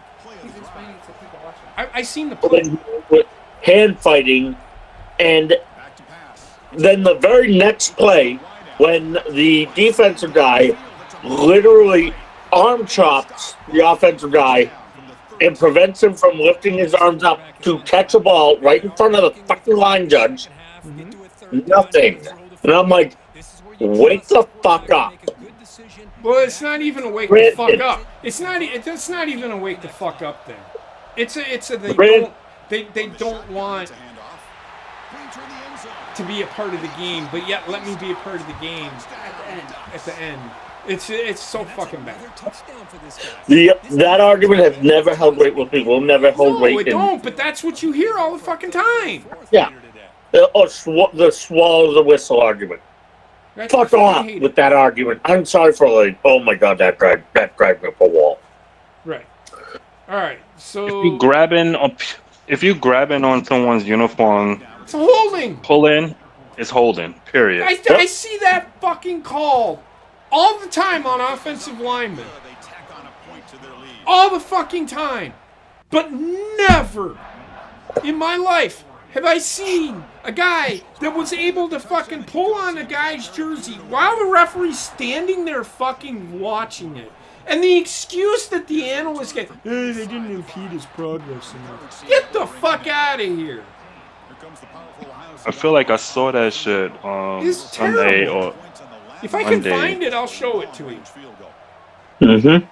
explaining to people watching. I seen the play. when he was hand fighting, and then the very next play, when the defensive guy literally arm chops the offensive guy and prevents him from lifting his arms up to catch a ball right in front of the fucking line judge. Nothing. And I'm like, wake the fuck up. Well, it's not even a wake the fuck up. It's not even a wake the fuck up thing. It's a they don't want to be a part of the game, but yet let me be a part of the game at the end. It's so fucking bad. That argument has never held weight with people. Never held No, weight it don't. But that's what you hear all the fucking time. Yeah. The swallow the whistle argument. That's Fuck what I off hate with it. that argument. I'm sorry for like, oh my god, that drive me up a wall. Right. All right. So If you grabbing on someone's uniform, it's a holding. pull in, it's holding. Period. I see that fucking call all the time on offensive linemen. All the fucking time. But never in my life have I seen a guy that was able to fucking pull on a guy's jersey while the referee's standing there fucking watching it. And the excuse that the analysts get, they didn't impede his progress enough. Get the fuck out of here. I feel like I saw that shit It's Sunday terrible. or If I can Monday. find it, I'll show it to you. Mm-hmm.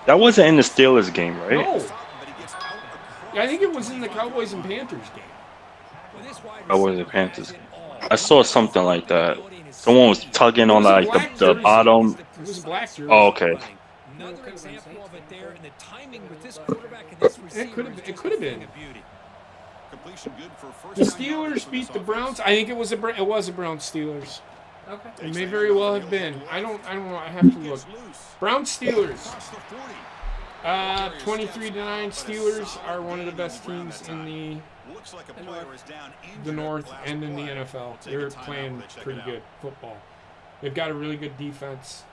that wasn't in the Steelers game, right? No. I think it was in the Cowboys and Panthers game. Or was it Panthers? I saw something like that. Someone was tugging on like the bottom. It was a black jersey. Oh, okay. Another example of it there, and the timing with this quarterback and this receiver. It could have been. Completion good for first The down Steelers for beat this the offense. Browns. I think it was a Browns Steelers. Okay. It may very well have been. I don't know. I have to look. Browns Steelers. Across the 40. 23-9. Steelers are one of the best teams in the Looks like a player is down the injured North last and in the play. NFL. We'll take a They're timeout playing when they check pretty it good football. They've got a really good defense.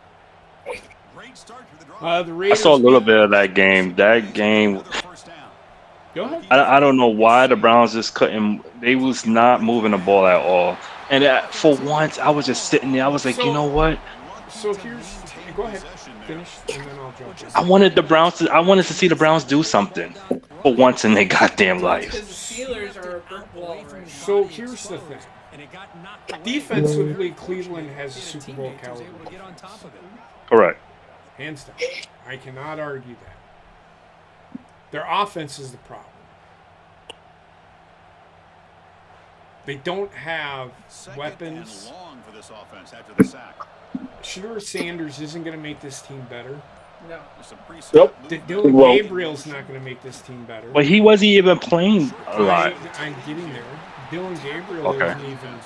Great start to the drive. The I Raiders. saw a little bit of that game. That game, Another first down. Go ahead. I don't know why the Browns just couldn't. They was not moving the ball at all. And for once, I was just sitting there. I was like, you know what? So here's. Go ahead. Finish, and then I'll jump in. I wanted to see the Browns do something for once in their goddamn life. Because the Steelers are a brick wall right now. So here's the thing. Defensively, Cleveland has a Super Bowl caliber. Correct. Hands down. I cannot argue that. Their offense is the problem. They don't have Second weapons. and long for this offense after the sack. Sure, Sanders isn't going to make this team better. No. There's some pre-snap Nope. movement. Dylan Well- Gabriel's not going to make this team better. But he wasn't even playing a lot. I'm getting there. Dylan Gabriel Okay. isn't even their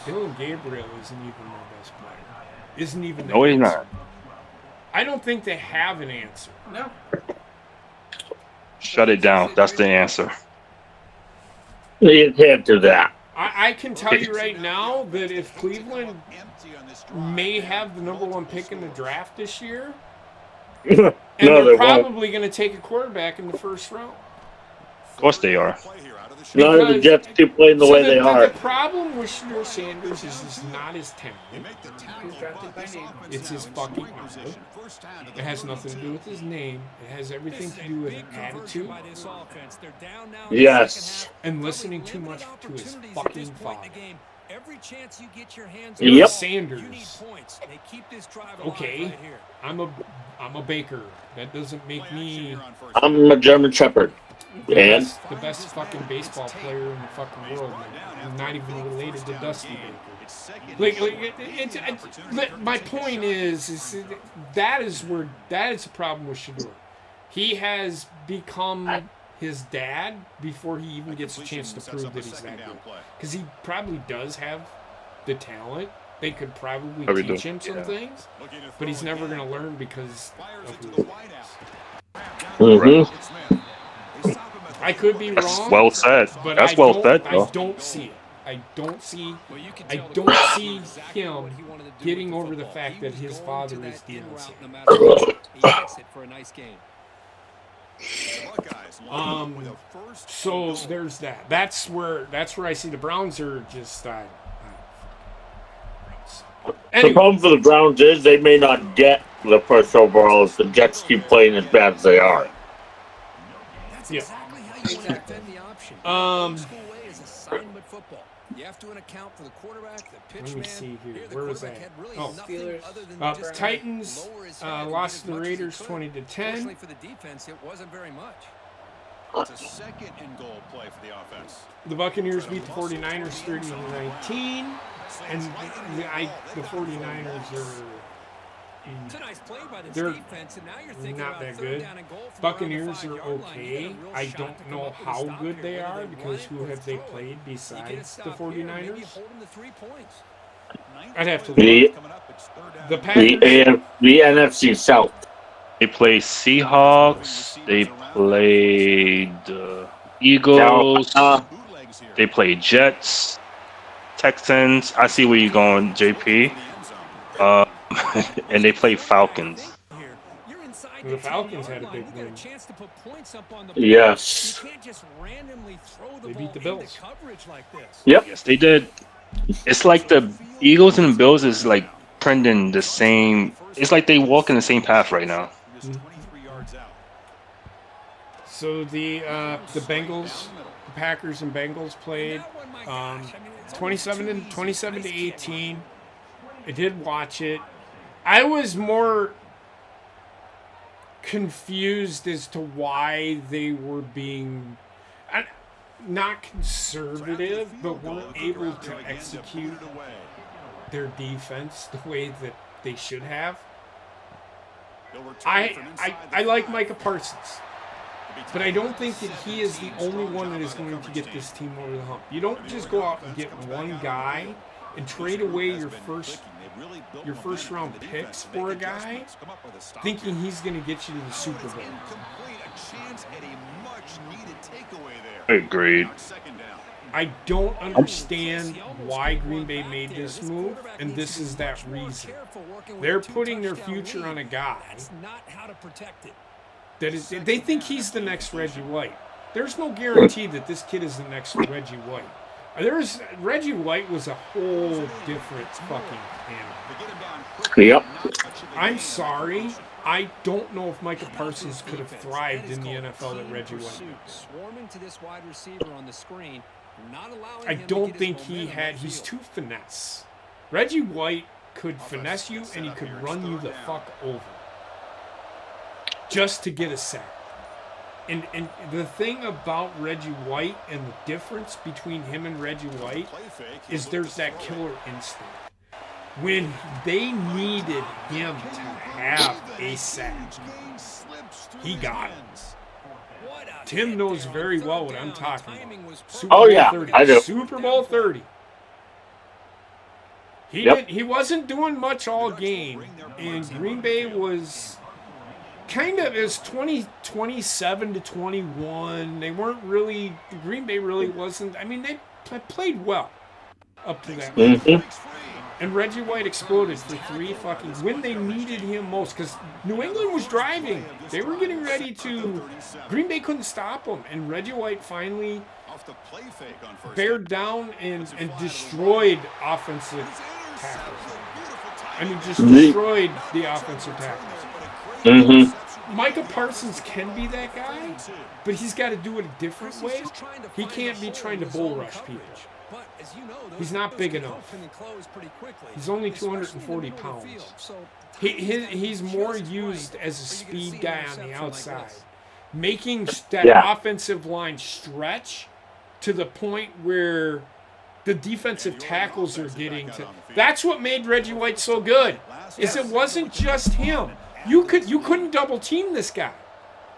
best player. Isn't even. No, the he's answer. not. I don't think they have an answer. No. Shut it down. That's the answer. You can't do that. I can tell you right now that if Cleveland Empty on this drive. may have the number one pick in the draft this year, No, and they they're won't. probably going to take a quarterback in the first round. Of course they are. Play here out of the shot. None of the Jets keep playing the way they are. The problem with Shedeur Sanders is he's not his They talent. make the tackle, He's drafted but by this name. offense It's his now in fucking scoring number. position. First down to the It has 30. nothing to do with his name. It has everything to do with attitude Yes. and listening too much to his fucking father. Every chance you get your hands You're Yep. Sanders. You need points. They keep this drive alive Okay, right here. I'm a baker. That doesn't make Play action me here on first I'm a German Shepherd. And the best fucking baseball player in the fucking world. Man. I'm not even related to Dusty Baker. It's second. My point is that is the problem with Shedeur. He has become his dad before he even gets a chance to prove that he's that good. Because he probably does have the talent. They could probably Probably teach do, him some yeah. things, but he's never going to learn because Fires of it to who the he is. Mhm. I could be That's wrong. well said. But That's I well don't- said, I though. don't see it. I don't see Well, you can I tell the don't coach see knew exactly him what he wanted to do getting with the over the football. fact He that was his going father to is that in Deion route Sanders. no matter what. He gets it for a nice game. So there's that. That's where I see the Browns are just. The Anyway, problem for the Browns is they may not get the first overall if the Jets keep playing as bad as they are. That's Yeah. exactly how you want to defend the option. Um, Old school way is assignment football. You have to account for the quarterback, the pitch Let me man. see here. the Where was quarterback that? had really Oh. nothing Steelers. other than just to Titans lower his head and lost as to the much as he Raiders could. 20-10. Fortunately for the defense, it wasn't very much. It's a second and goal play for the offense. The Buccaneers beat the 49ers 30-19, and the 49ers are. It's a nice play by this They're defense, and now you're thinking not about that third good. down and goal from around the Buccaneers are 5-yard line. You okay. got a real I shot to don't come know up with a how stop good here, they whether are run because it who or have they throw it. played You get a besides the stop here, maybe 49ers? hold them to 3 points. I'd have to The- look. Coming up, it's third down. The Packers. The NFC South. They played Seahawks. They played Eagles. Bootlegs here. They played Jets, Texans. I see where you're going, JP. And they played Falcons. Here, you're inside The Falcons had a 10-yard big line. You got win. a chance to put points up on the board. Yes. You can't just randomly throw the They ball beat the into Bills. coverage like this. Yep. Yes, they did. It's like the Eagles and the Bills is like trending the same. It's like they walk in the same path right now. Just 23 yards out. So the Bengals, the Packers and Bengals played That one, my gosh, I mean, it's only 27 to nice catch. 18. I did watch it. I was more confused as to why they were being. not conservative, but weren't able to execute their defense the way that they should have. I like Micah Parsons, but I don't think that he is the only one that is going to get this team over the hump. You don't just go out and get one guy and trade away your first round picks for a guy thinking he's going to get you to the Super Bowl. Agreed. I don't understand why Green Bay made this move, and this is that reason. They're putting their future on a guy that is. They think he's the next Reggie White. There's no guarantee that this kid is the next Reggie White. Reggie White was a whole different fucking animal. Yep. I'm sorry. I don't know if Micah Parsons could have thrived in the NFL that Reggie White did. I don't think he's too finesse. Reggie White could finesse you and he could run you the fuck over just to get a sack. And the thing about Reggie White and the difference between him and Reggie White is there's that killer instinct. When they needed him to have a sack, he got him. Tim knows very well what I'm talking about. Super Bowl 30. I do. Super Bowl 30. He wasn't doing much all game, and Green Bay was kind of as 27 to 21. They weren't really. Green Bay really wasn't. I mean, they played well up to that point. Mm-hmm. And Reggie White exploded for when they needed him most, because New England was driving. They were getting ready to. Green Bay couldn't stop them, and Reggie White finally bared down and destroyed offensive tackles. I mean, just destroyed the offensive tackles. Mm-hmm. Micah Parsons can be that guy, but he's got to do it a different way. He can't be trying to bull rush people. He's not big enough. He's only 240 pounds. He's more used as a speed guy on the outside, making that offensive line stretch to the point where the defensive tackles are getting to. That's what made Reggie White so good. Is it wasn't just him. You couldn't double team this guy.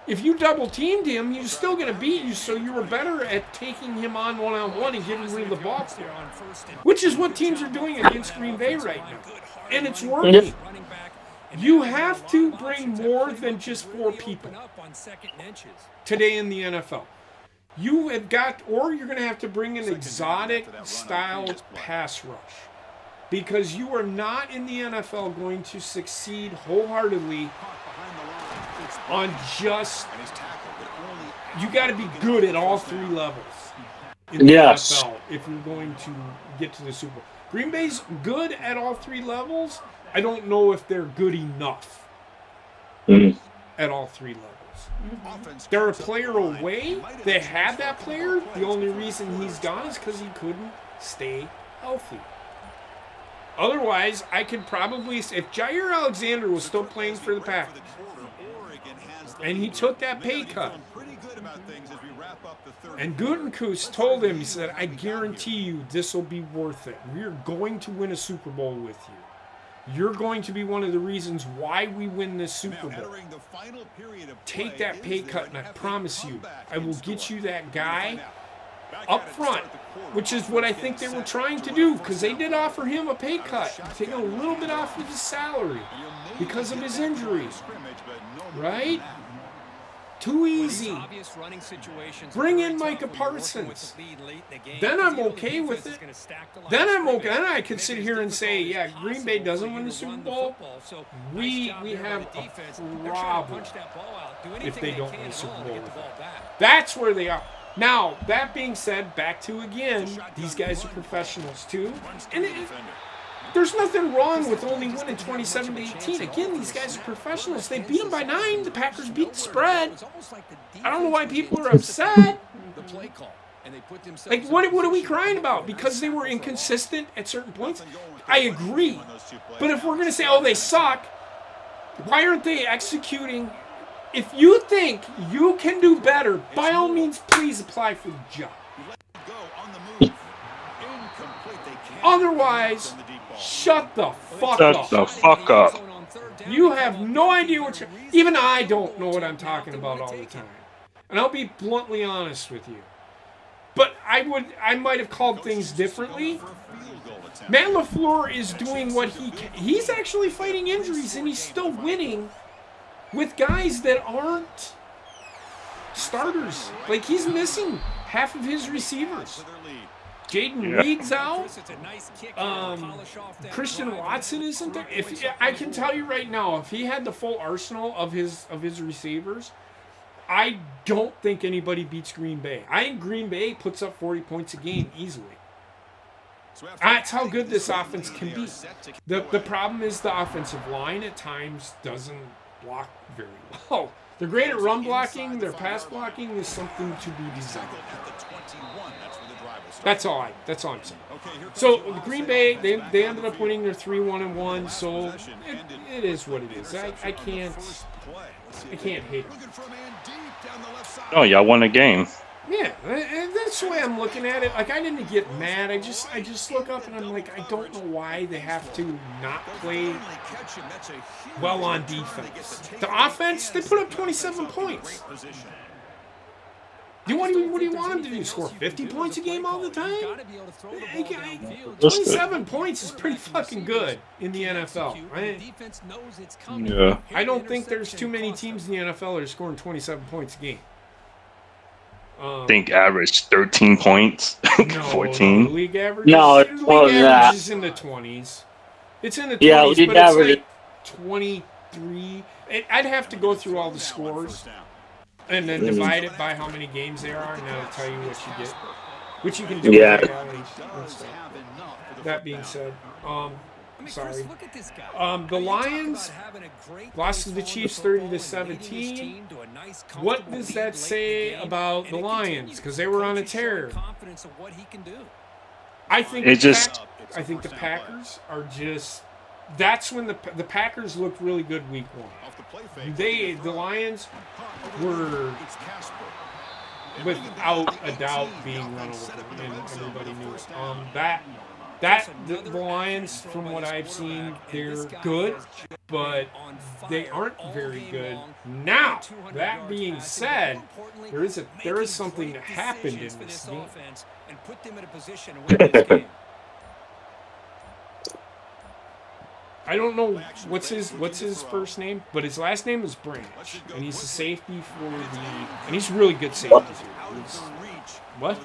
If you double teamed him, he was still going to beat you, so you were better at taking him on one-on-one and getting rid of the ball, which is what teams are doing against Green Bay right now. And it's working. You have to bring more than just 4 people today in the NFL. You have got, or you're going to have to bring an exotic-style pass rush, because you are not in the NFL going to succeed wholeheartedly on just, you got to be good at all 3 levels in the NFL if you're going to get to the Super Bowl. Green Bay's good at all 3 levels. I don't know if they're good enough at all 3 levels. They're a player away. They had that player. The only reason he's gone is because he couldn't stay healthy. Otherwise, I could probably, if Jair Alexander was still playing for the Packers, and he took that pay cut, and Gutekunst told him, he said, I guarantee you this will be worth it. We're going to win a Super Bowl with you. You're going to be one of the reasons why we win this Super Bowl. Take that pay cut, and I promise you, I will get you that guy up front, which is what I think they were trying to do, because they did offer him a pay cut, taking a little bit off of his salary because of his injuries. Right? Too easy. Bring in Micah Parsons. Then I'm okay with it. Then I'm okay. Then I could sit here and say, yeah, Green Bay doesn't win the Super Bowl. We have a problem if they don't win the Super Bowl. That's where they are. Now, that being said, back to again, these guys are professionals too. And there's nothing wrong with only winning 27-18. Again, these guys are professionals. They beat them by 9. The Packers beat the spread. I don't know why people are upset. Like, what are we crying about? Because they were inconsistent at certain points? I agree. But if we're going to say, oh, they suck, why aren't they executing? If you think you can do better, by all means, please apply for the job. Otherwise, shut the fuck Shut up. the fuck up. You have no idea what you're... Even I don't know what I'm talking about all the time. And I'll be bluntly honest with you. But I might have called things differently. Matt LaFleur is doing what he can. He's actually fighting injuries, and he's still winning with guys that aren't starters. Like, he's missing half of his receivers. Jaden Reed's out. Christian Watson isn't there. If I can tell you right now, if he had the full arsenal of his receivers, I don't think anybody beats Green Bay. I think Green Bay puts up 40 points a game easily. That's how good this offense can be. The problem is the offensive line at times doesn't block very well. They're great at run blocking. Their pass blocking is something to be desired. That's all I'm saying. So Green Bay, they ended up winning their 3-1-1. So it is what it is. I can't hate it. Oh, y'all won a game. Yeah, that's the way I'm looking at it. Like, I didn't get mad. I just look up and I'm like, I don't know why they have to not play well on defense. The offense, they put up 27 points. What do you want them to do? Score 50 points a game all the time? 27 points is pretty fucking good in the NFL, right? Yeah. I don't think there's too many teams in the NFL that are scoring 27 points a game. I think average 13 points, 14. No, league average. No, it's more than that. Is in the 20s. It's in the 20s, Yeah, league but it's average. like 23. I'd have to go through all the scores and then divide it by how many games there are, and that'll tell you what you get. Which you can do. Yeah. That being said, sorry. The Lions lost to the Chiefs 30-17. What does that say about the Lions? Because they were on a tear. I think I think the Packers are just. That's when the Packers looked really good week one. The Lions were without a doubt being run over, and everybody knew it. The Lions, from what I've seen, they're good, but they aren't very good. Now, that being said, there is something that happened in this game. I don't know what's his first name, but his last name is Branch, and he's a safety and he's really good safety too. What?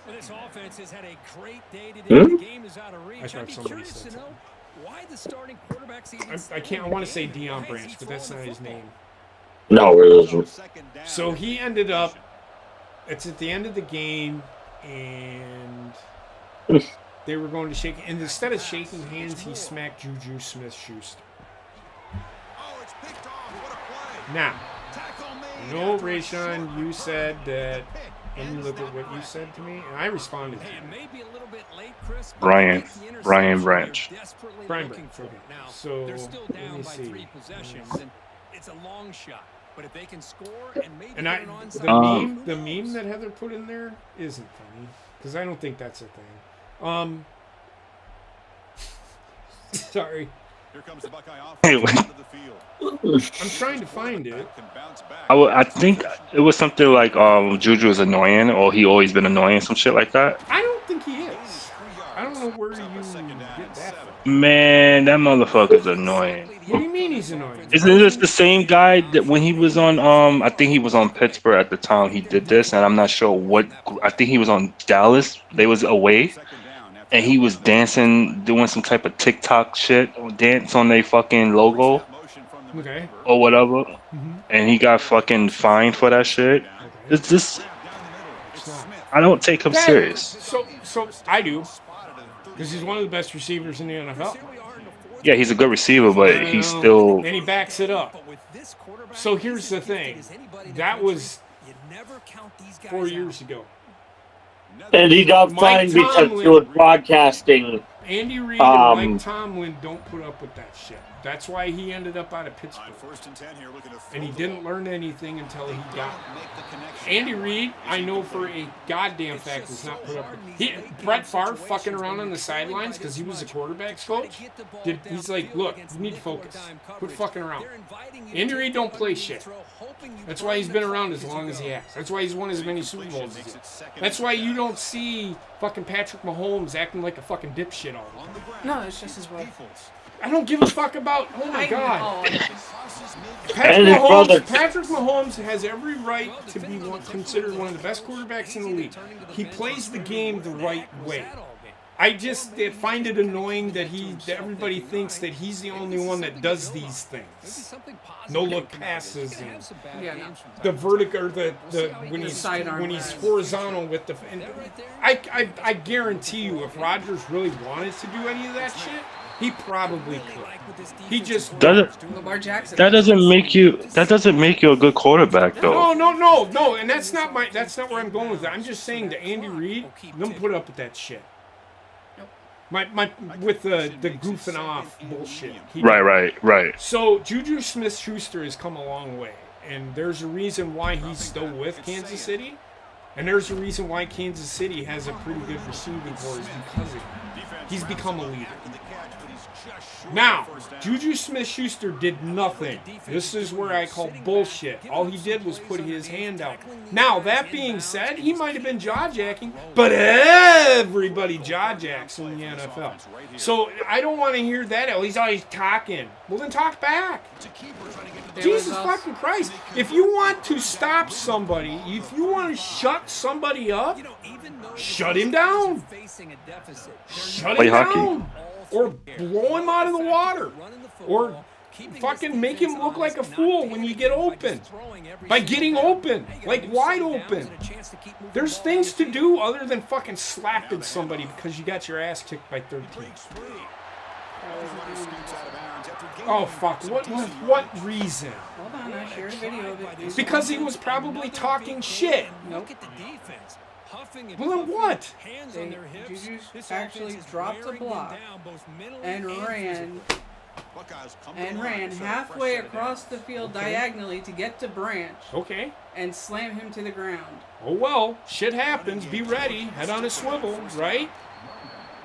This offense has had a great day today. The game is out of reach. I thought somebody said something. Why the starting quarterback's even I want to say Deion Branch, but that's not his name. No, it isn't. So he ended up. It's at the end of the game, and they were going to shake. And instead of shaking hands, he smacked Juju Smith-Schuster. Now, no, Rayshawn, you said that. Let me look at what you said to me, and I responded to you. Brian Branch. Brian Branch, okay. So, let me see. It's a long shot, but if they can score and maybe the meme that Heather put in there isn't funny, because I don't think that's a thing. Sorry. Here comes the Buckeye offense onto the field. I'm trying to find it. I think it was something like Juju is annoying, or he always been annoying, some shit like that. I don't think he is. I don't know where you get that from. Man, that motherfucker's annoying. What do you mean he's annoying? Isn't this the same guy that when he was on I think he was on Pittsburgh at the time he did this, and I'm not sure what. I think he was on Dallas. They was away. And he was dancing, doing some type of TikTok shit, or dance on their fucking logo, Okay. or whatever. And he got fucking fined for that shit. It's just, I don't take him serious. So I do, because he's one of the best receivers in the NFL. Yeah, he's a good receiver, but he's still. And he backs it up. So here's the thing. That was 4 years ago. And he got Mike fined because Tomlin- he was broadcasting. Andy Reid and Mike Tomlin don't put up with that shit. That's why he ended up out of Pittsburgh. And he didn't learn anything until he got Andy Reid, I know for a goddamn fact, was not put up. Brett Favre fucking around on the sidelines because he was a quarterback's coach. He's like, look, you need to focus. Quit fucking around. Andy Reid don't play shit. That's why he's been around as long as he has. That's why he's won as many Super Bowls as he has. That's why you don't see fucking Patrick Mahomes acting like a fucking dipshit all the time. No, it's just his wife. I don't give a fuck about. Oh my god. And his brother. Patrick Mahomes has every right to be considered one of the best quarterbacks in the league. He plays the game the right way. I just find it annoying that everybody thinks that he's the only one that does these things. No look passes and the vertical or the when he's horizontal with the. I guarantee you, if Rodgers really wanted to do any of that shit, he probably could. He just Lamar Jackson. That doesn't make you a good quarterback, though. No, and that's not where I'm going with that. I'm just saying to Andy Reid, don't put up with that shit. With the goofing off bullshit. Right. So Juju Smith-Schuster has come a long way, and there's a reason why he's still with Kansas City, and there's a reason why Kansas City has a pretty good receiving corps because of him. He's become a leader. Now, Juju Smith-Schuster did nothing. This is where I call bullshit. All he did was put his hand out. Now, that being said, he might have been jaw-jacking, but everybody jaw-jacks in the NFL. So, I don't want to hear that. Oh, he's always talking. Well, then talk back. Jesus fucking Christ. If you want to stop somebody, if you want to shut somebody up, shut him down. Shut him down. Or blow him out of the water. Or fucking make him look like a fool when you get open. By getting open. Like wide open. There's things to do other than fucking slapping somebody because you got your ass kicked by 13. Oh fuck, what reason? Hold on, I shared a video of it. Because he was probably talking shit. Nope. Well then what? Juju actually dropped the block and ran halfway across the field diagonally to get to Branch. Okay. And slam him to the ground. Oh well, shit happens. Be ready. Head on a swivel, right?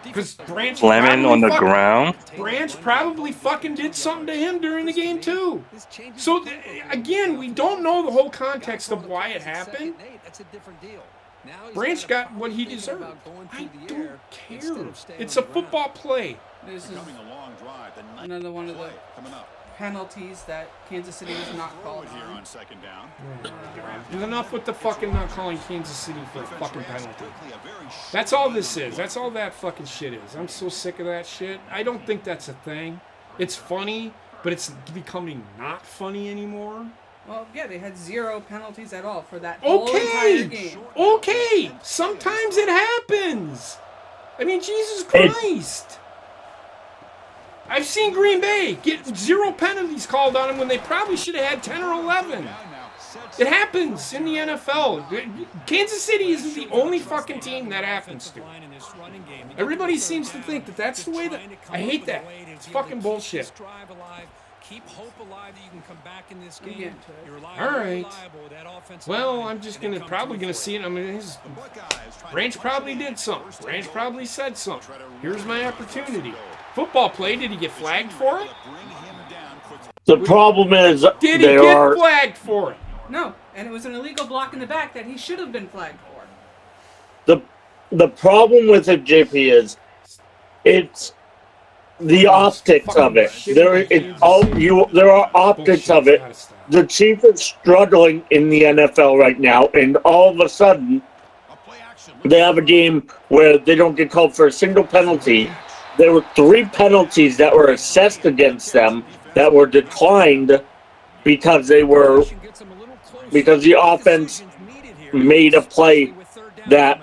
Because Branch slamming on the ground. Branch probably fucking did something to him during the game too. So again, we don't know the whole context of why it happened. Branch got what he deserved. I don't care. It's a football play. This is another one of the penalties that Kansas City was not called on. And enough with the fucking not calling Kansas City for a fucking penalty. That's all this is. That's all that fucking shit is. I'm so sick of that shit. I don't think that's a thing. It's funny, but it's becoming not funny anymore. Well, yeah, they had 0 penalties at all for that whole entire game. Okay, sometimes it happens. I mean, Jesus Christ. I've seen Green Bay get 0 penalties called on them when they probably should have had 10 or 11. It happens in the NFL. Kansas City isn't the only fucking team that happens to. Everybody seems to think that that's the way that... I hate that. It's fucking bullshit. Keep hope alive that you can come back in this game. All right. Well, I'm just probably gonna see it. I mean, Branch probably did something. Branch probably said something. Here's my opportunity. Football play. Did he get flagged for it? The problem is, did he get flagged for it? No, and it was an illegal block in the back that he should have been flagged for. The problem with it, JP, is it's the optics of it. There are optics of it. The Chiefs are struggling in the NFL right now, and all of a sudden, they have a game where they don't get called for a single penalty. There were 3 penalties that were assessed against them that were declined because the offense made a play that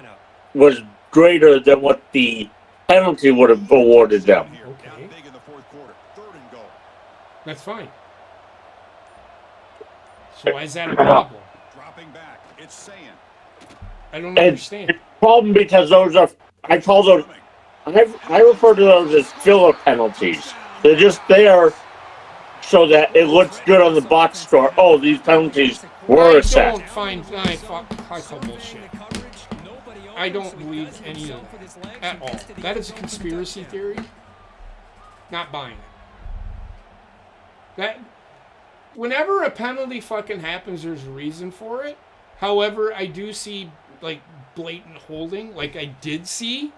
was greater than what the penalty would have awarded them. Okay. That's fine. So why is that a problem? I don't understand. It's a problem because those are, I refer to those as filler penalties. They're just there so that it looks good on the box score. Oh, these penalties were I assessed. don't find I call bullshit. I don't believe any of that at all. That is a conspiracy theory. Not buying it. That whenever a penalty fucking happens, there's a reason for it. However, I do see like blatant holding, like I did see.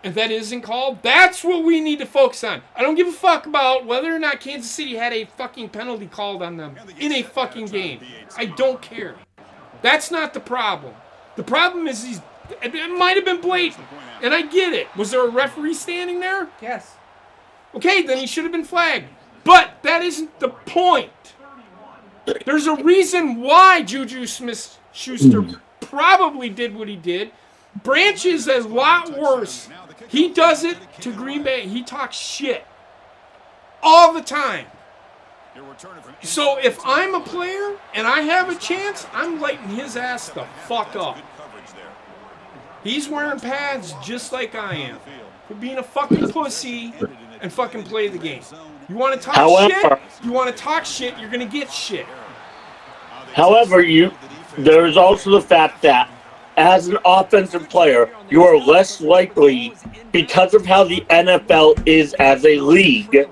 If that isn't called, that's what we need to focus on. I don't give a fuck about whether or not Kansas City had a fucking penalty called on them in a fucking game. I don't care. That's not the problem. The problem is it might have been blatant, and I get it. Was there a referee standing there? Yes. Okay, then he should have been flagged. But that isn't the point. There's a reason why Juju Smith-Schuster probably did what he did. Branch is a lot worse. He does it to Green Bay. He talks shit all the time. So if I'm a player and I have a chance, I'm lighting his ass the fuck up. He's wearing pads just like I am. For being a fucking pussy and fucking play the game. You want to talk shit? You want to talk shit, you're going to get shit. However, there's also the fact that as an offensive player, you are less likely, because of how the NFL is as a league,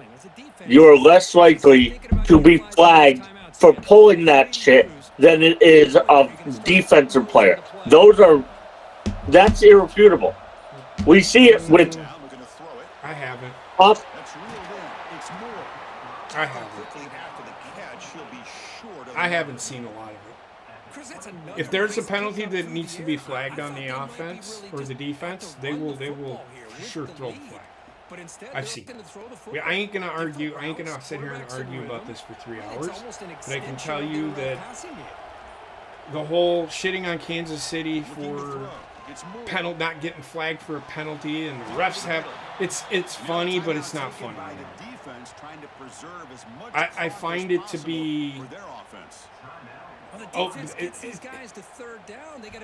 you are less likely to be flagged for pulling that shit than it is a defensive player. That's irrefutable. We see it with. I haven't. I haven't seen a lot of it. If there's a penalty that needs to be flagged on the offense or the defense, they will sure throw the flag. I've seen it. I ain't gonna argue. I ain't gonna sit here and argue about this for 3 hours. But I can tell you that the whole shitting on Kansas City for not getting flagged for a penalty, and the refs have it's funny, but it's not funny. I find it to be.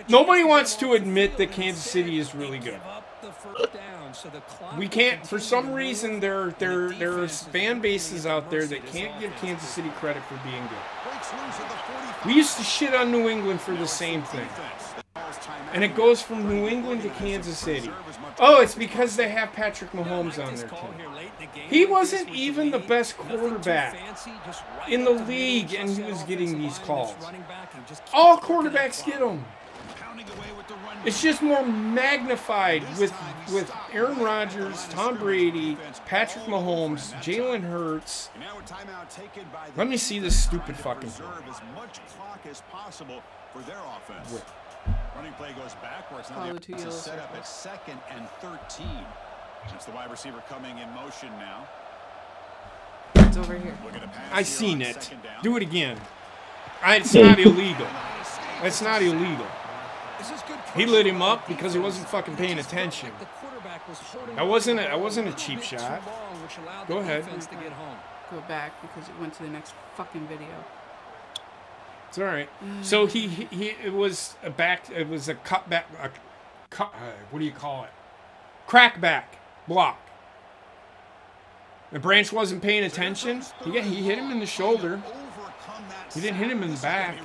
Nobody wants to admit that Kansas City is really good. We can't, for some reason, there are fan bases out there that can't give Kansas City credit for being good. We used to shit on New England for the same thing. And it goes from New England to Kansas City. Oh, it's because they have Patrick Mahomes on their team. He wasn't even the best quarterback in the league, and he was getting these calls. All quarterbacks get them. It's just more magnified with Aaron Rodgers, Tom Brady, Patrick Mahomes, Jalen Hurts. Let me see this stupid fucking thing. Running play goes backwards. Now they set up at 2nd and 13. It's the wide receiver coming in motion now. It's over here. I seen it. Do it again. It's not illegal. That's not illegal. He lit him up because he wasn't fucking paying attention. That wasn't a cheap shot. Go ahead. Go back because it went to the next fucking video. It's all right. So it was a cutback, what do you call it? Crackback block. The Branch wasn't paying attention. He hit him in the shoulder. He didn't hit him in the back.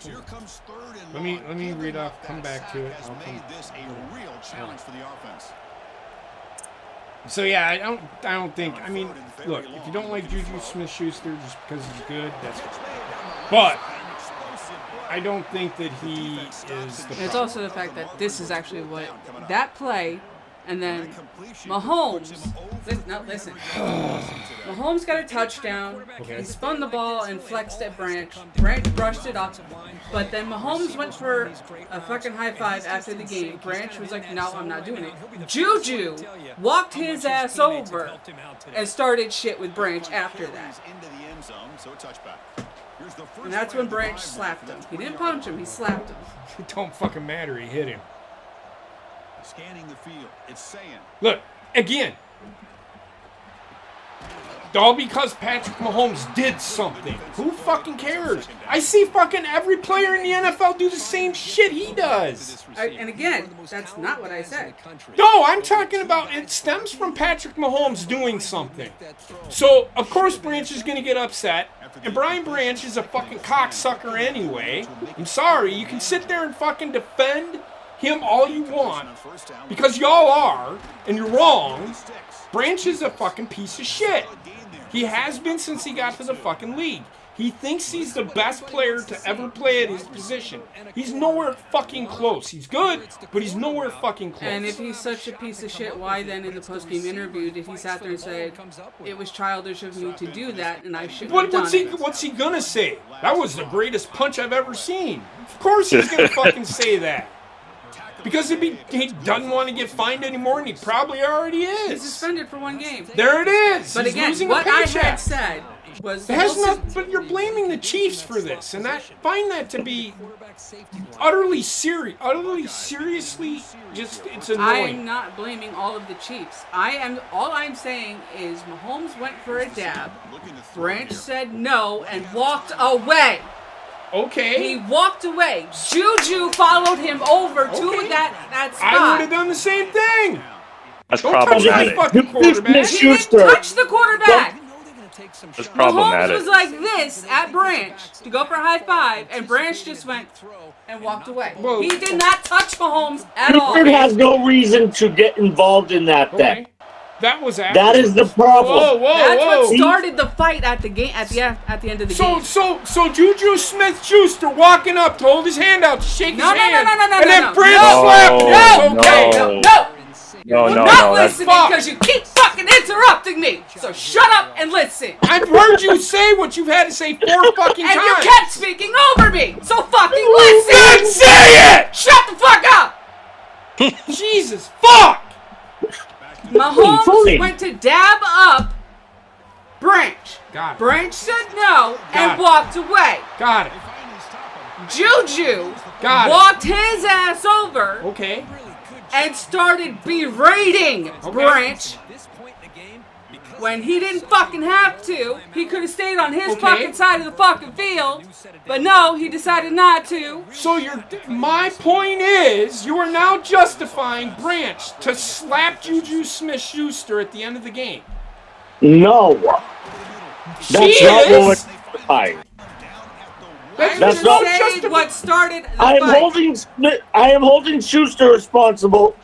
Here comes 3rd and Let me read off. Come back to it. Has made this a real challenge for the offense. So yeah, I don't think. I mean, look, if you don't like Juju Smith-Schuster just because he's good, that's fine. But I don't think that he is the problem. It's also the fact that this is actually what that play, and then Mahomes. Listen. Mahomes got a touchdown. Okay. He spun the ball and flexed at Branch. Branch brushed it off. But then Mahomes went for a fucking high five after the game. Branch was like, no, I'm not doing it. Juju walked his ass over and started shit with Branch after that. And that's when Branch slapped him. He didn't punch him, he slapped him. It don't fucking matter. He hit him. Scanning the field. It's saying. Look, again. All because Patrick Mahomes did something. Who fucking cares? I see fucking every player in the NFL do the same shit he does. And again, that's not what I said. No, I'm talking about it stems from Patrick Mahomes doing something. So, of course, Branch is going to get upset. And Brian Branch is a fucking cocksucker anyway. I'm sorry, you can sit there and fucking defend him all you want. Because y'all are, and you're wrong. Branch is a fucking piece of shit. He has been since he got to the fucking league. He thinks he's the best player to ever play at his position. He's nowhere fucking close. He's good, but he's nowhere fucking close. And if he's such a piece of shit, why then in the post-game interview did he sat there and say, it was childish of me to do that and I shouldn't have done it? What's he gonna say? That was the greatest punch I've ever seen. Of course he's gonna fucking say that. Because he doesn't want to get fined anymore, and he probably already is. He's suspended for 1 game. There it is. But He's again, losing what a I paycheck. had said was... But you're blaming the Chiefs for this, and I find that to be utterly seriously, just, it's annoying. I'm not blaming all of the Chiefs. All I'm saying is Mahomes went for a dab, Branch said no, and walked away. Okay. He walked away. Juju followed him over to that spot. I would have done the same thing. That's Don't touch my problematic. fucking quarterback. He didn't touch the quarterback. That's Mahomes problematic. was like this at Branch to go for a high five, and Branch just went and walked away. Whoa. He did not touch Mahomes at all. Buford has no reason to get involved in that thing. Okay. That was after. That is the problem. Whoa. That's what started the fight at the game at the end of the game. So Juju Smith-Schuster walking up to hold his hand out to shake his hand. No, and then no. Branch No. slapped him. No. Okay. No. No, Not that's listening because you keep fucking interrupting me. So shut up and listen. I've heard you say what you've had to say 4 fucking And times. you kept speaking over me. So fucking listen. Then say it! Shut the fuck up. Jesus fuck! Mahomes Fully. went to dab up Branch. Got it. Branch said no Got and it. walked away. Got it. Juju Got it. walked his ass over Okay. and started berating Branch when he didn't fucking have to. He could have stayed on his Okay. fucking side of the fucking field, but no, he decided not to. So my point is, you are now justifying Branch to slap Juju Smith-Schuster at the end of the game. No. She That's not is. what That's That's no not- Saying what started the I fight. am holding Schuster responsible,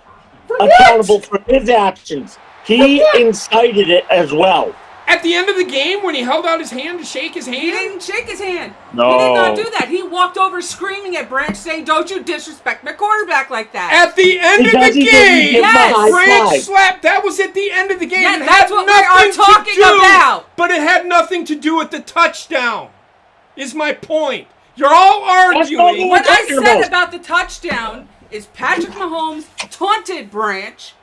accountable for his actions. He incited it as well. At the end of the game, when he held out his hand to shake his He hand. didn't shake his hand. No. He did not do that. He walked over screaming at Branch saying, "Don't you disrespect my quarterback like that." At the end Because of the he didn't game, give him a high Branch five. slapped. That was at the end of the game. Yeah, It that's had what we are nothing to talking do- about. But it had nothing to do with the touchdown. Is my point. You're all That's not arguing. What I talking said about. about the touchdown is Patrick Mahomes taunted Branch,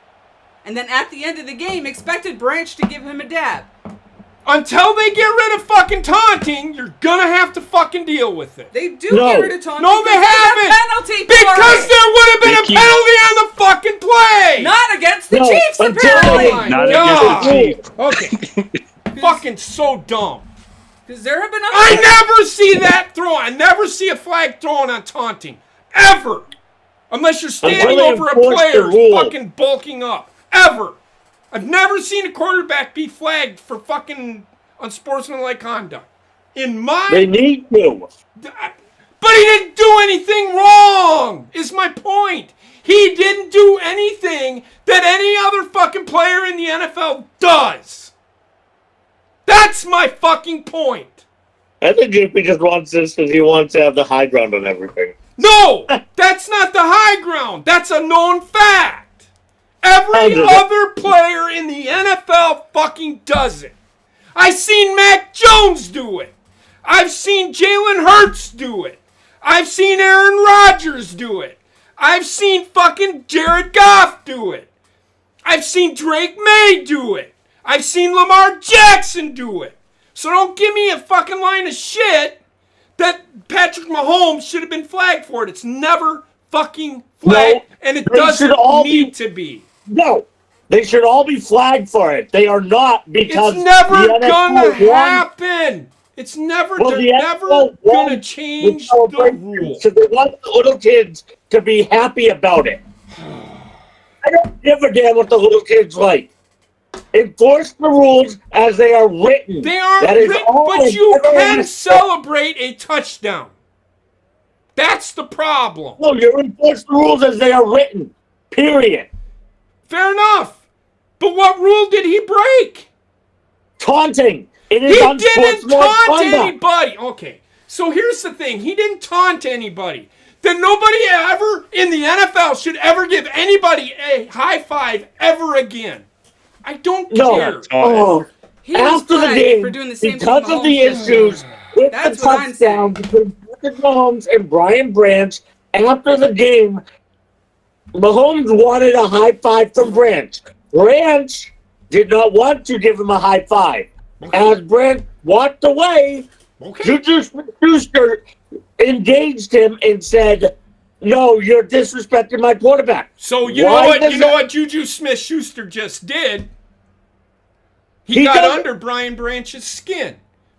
and then at the end of the game expected Branch to give him a dab. Until they get rid of fucking taunting, you're gonna have to fucking deal with it. They do No. get rid of taunting. No, they because there's haven't. a penalty for Because it. there would have been They a keep- penalty on the fucking play. Not against the No, Chiefs, until apparently. Oh my Not God. against the Chiefs. Okay. Fucking so dumb. Because there have been other... I never see that thrown. I never see a flag thrown on taunting. Ever. Unless you're standing Until they over a enforce player the who's rule. fucking bulking up. Ever. I've never seen a quarterback be flagged for fucking unsportsmanlike conduct. In my... They need to. But he didn't do anything wrong, is my point. He didn't do anything that any other fucking player in the NFL does. That's my fucking point. I think JP just wants this because he wants to have the high ground on everything. No, that's not the high ground. That's a known fact. Every other player in the NFL fucking does it. I've seen Mac Jones do it. I've seen Jalen Hurts do it. I've seen Aaron Rodgers do it. I've seen fucking Jared Goff do it. I've seen Drake May do it. I've seen Lamar Jackson do it. So don't give me a fucking line of shit that Patrick Mahomes should have been flagged for it. It's never fucking flagged, and it they should doesn't all need to be. No. They should all be flagged for it. They are not because It's never the NFL gonna won. happen. It's never, Well, they're the never NFL won gonna change the celebration, rule. So they want the little kids to be happy about it. I don't give a damn what the little kids like. Enforce the rules as they are written. They aren't That is written, all but I've you ever can asked for. celebrate a touchdown. That's the problem. No, you enforce the rules as they are written. Period. Fair enough. But what rule did he break? Taunting. It He is didn't unsportsmanlike taunt conduct. anybody. Okay, so here's the thing. He didn't taunt anybody. Then nobody ever in the NFL should ever give anybody a high five ever again. I don't No. care. Oh, He was after the flagged game, for doing the same because thing of the Mahomes did. issues with That's the what I'm touchdown between Patrick Mahomes and Brian Branch, after the game, Mahomes wanted a high five from Branch. Branch did not want to give him a high five. As Branch walked away, Okay. Juju Smith-Schuster engaged him and said, "No, you're disrespecting my quarterback." So you Why know what? does You know that- what Juju Smith-Schuster just did? He He got does- under Brian Branch's skin.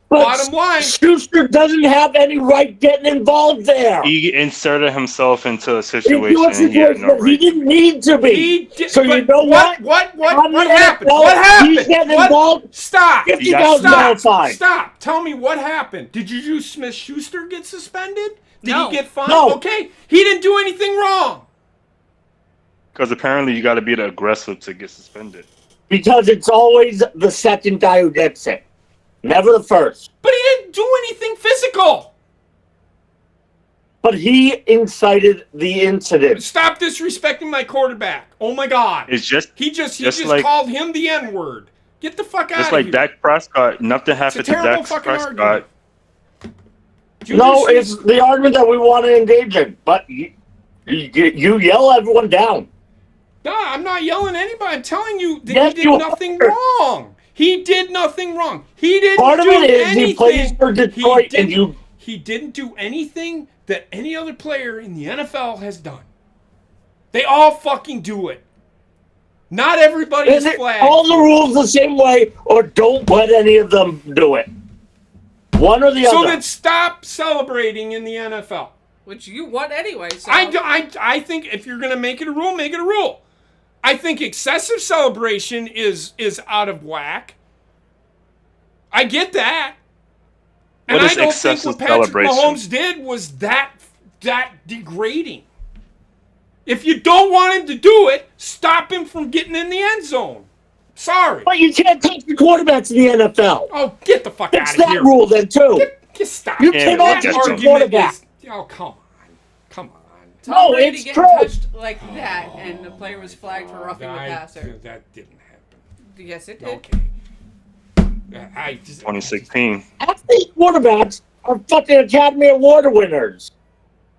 But Bottom line- Schuster doesn't have any right getting involved there. He inserted himself into a He situation he had no he right. didn't need to be. He did, so you but know what? What On the happened? NFL, What happened? he's getting What- involved. Stop. $50,000 fine. Stop. Tell me what happened. Did Juju Smith-Schuster get suspended? Did No. he get fined? No. Okay. He didn't do anything wrong. Because apparently you got to be the aggressive to get suspended. Because it's always the second guy who gets it, never the first. But he didn't do anything physical. But he incited the incident. Stop disrespecting my quarterback. Oh my God. It's just He just like- called him the N-word. Get the fuck out just of like here. Dak Prescott. Nothing happened It's a to terrible Dak fucking Prescott. argument. Juju No, Smith- it's the argument that we want to engage in. But you yell everyone down. No, I'm not yelling at anybody. I'm telling you that Yes, he you did nothing are. wrong. He did nothing wrong. He didn't Part of do it is anything. he plays for Detroit, and He didn't do anything that any other player in the NFL has done. They all fucking do it. Not everybody is Is it flagged. all the rules the same way, or don't let any of them do it? One or the So other. then stop celebrating in the NFL. Which you want anyway. So. I think if you're going to make it a rule, make it a rule. I think excessive celebration is out of whack. I get that. And What I is don't think excessive what Patrick celebration? Mahomes did was that degrading. If you don't want him to do it, stop him from getting in the end zone. Sorry. But you can't touch the quarterbacks in the NFL. Oh, get the fuck Fix out of that here. rule then, too. Just stop. You Yeah, cannot that's touch true. the Argument quarterback. is- oh, come on. Come on. Tom No, Brady it's getting true. touched like that, and the player was flagged for roughing the passer. That didn't happen. Yes, it did. Okay. I just 2016. Half these quarterbacks are fucking Academy Award winners.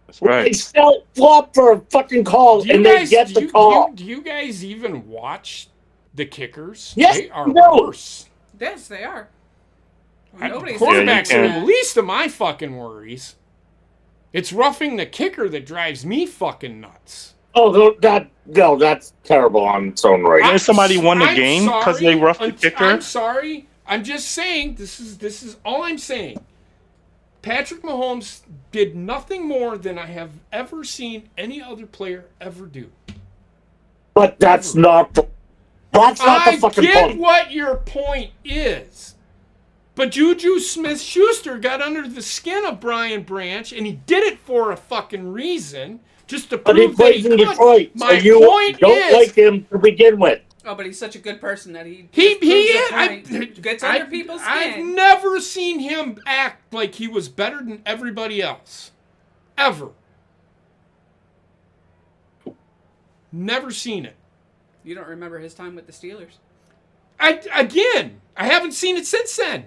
That's They right. sell flop for a fucking call, Do you and guys, they get the call. Do you guys even watch the kickers? Yes, They are we do. worse. Yes, they are. Quarterbacks Yeah, are you the can. least of my fucking worries. It's roughing the kicker that drives me fucking nuts. Oh, that's terrible on its own right. Then somebody won the I'm game 'cause sorry. they roughed the kicker? I'm sorry. I'm just saying. This is all I'm saying. Patrick Mahomes did nothing more than I have ever seen any other player ever do. But that's not the I fucking get point. what your point is. But Juju Smith-Schuster got under the skin of Brian Branch, and he did it for a fucking reason, just to But he prove that plays he in could. Detroit, so My you point don't is, like him to begin with. Oh, but he's such a good person that he he just proves is. the point. Gets under people's I've skin. never seen him act like he was better than everybody else, ever. Never seen it. You don't remember his time with the Steelers. I haven't seen it since then.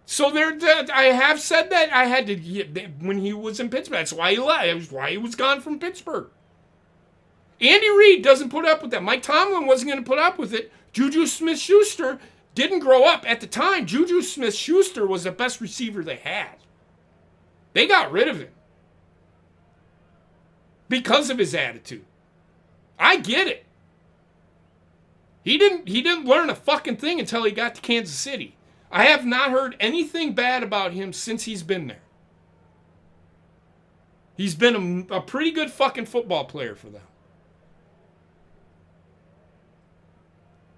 So I have said that I had to when he was in Pittsburgh. That's why he left. That's why he was gone from Pittsburgh. Andy Reid doesn't put up with that. Mike Tomlin wasn't going to put up with it. Juju Smith-Schuster didn't grow up at the time. Juju Smith-Schuster was the best receiver they had. They got rid of him because of his attitude. I get it. He didn't learn a fucking thing until he got to Kansas City. I have not heard anything bad about him since he's been there. He's been a pretty good fucking football player for them.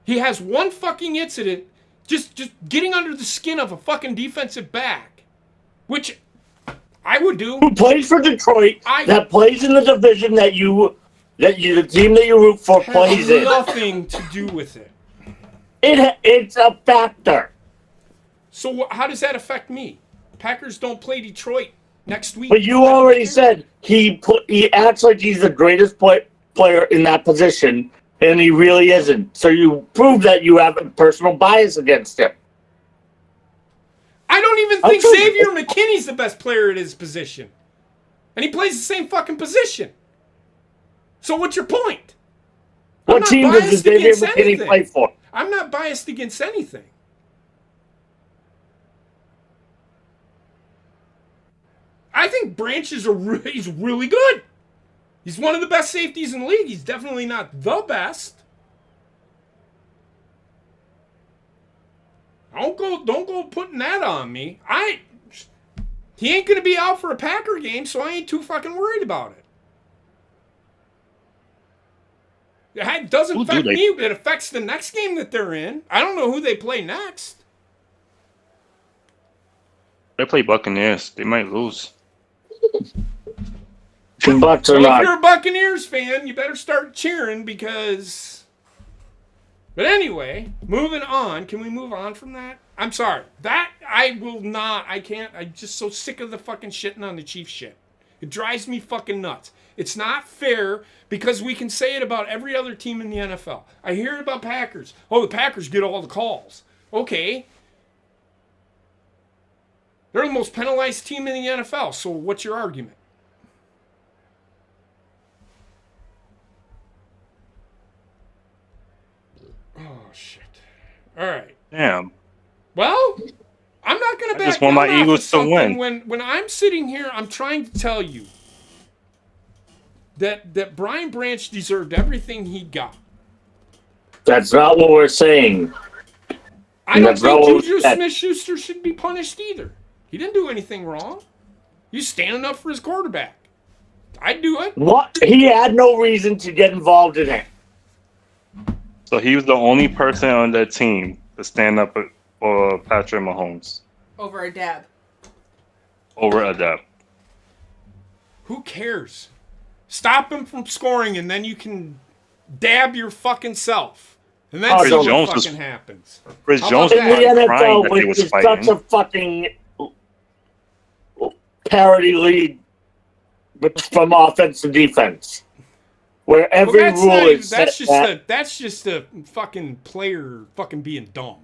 He has one fucking incident just getting under the skin of a fucking defensive back, which I would do. Who plays for Detroit, that plays in the division that the team that you root for plays in. Nothing to do with it. It's a factor. So how does that affect me? Packers don't play Detroit next week. But you already said he acts like he's the greatest player in that position, and he really isn't. So you prove that you have a personal bias against him. I don't even think Xavier McKinney's the best player at his position. And he plays the same fucking position. So what's your point? What team does Xavier McKinney play for? I'm not biased against anything. I think Branch he's really good. He's one of the best safeties in the league. He's definitely not the best. Don't go putting that on me. He ain't gonna be out for a Packer game, so I ain't too fucking worried about it. It doesn't affect me. It affects the next game that they're in. I don't know who they play next. They play Buccaneers. They might lose. If you're a Buccaneers fan, you better start cheering because... But anyway, moving on. Can we move on from that? I'm sorry. That, I will not. I can't. I'm just so sick of the fucking shitting on the Chiefs shit. It drives me fucking nuts. It's not fair because we can say it about every other team in the NFL. I hear it about Packers. Oh, the Packers get all the calls. Okay. They're the most penalized team in the NFL, so what's your argument? Oh, shit. All right. Damn. Well, I'm not going to back just want my Eagles to win. When I'm sitting here, I'm trying to tell you that Brian Branch deserved everything he got. That's not what we're saying. I don't think Juju Smith-Schuster should be punished either. He didn't do anything wrong. He's standing up for his quarterback. I'd do it. What? He had no reason to get involved in it. So he was the only person on that team to stand up for Patrick Mahomes. Over a dab. Over a dab. Who cares? Stop him from scoring and then you can dab your fucking self. And then see what fucking happens. Chris Jones in the NFL, which is such a fucking parity league from offense to defense, where every rule is that's just a fucking player fucking being dumb.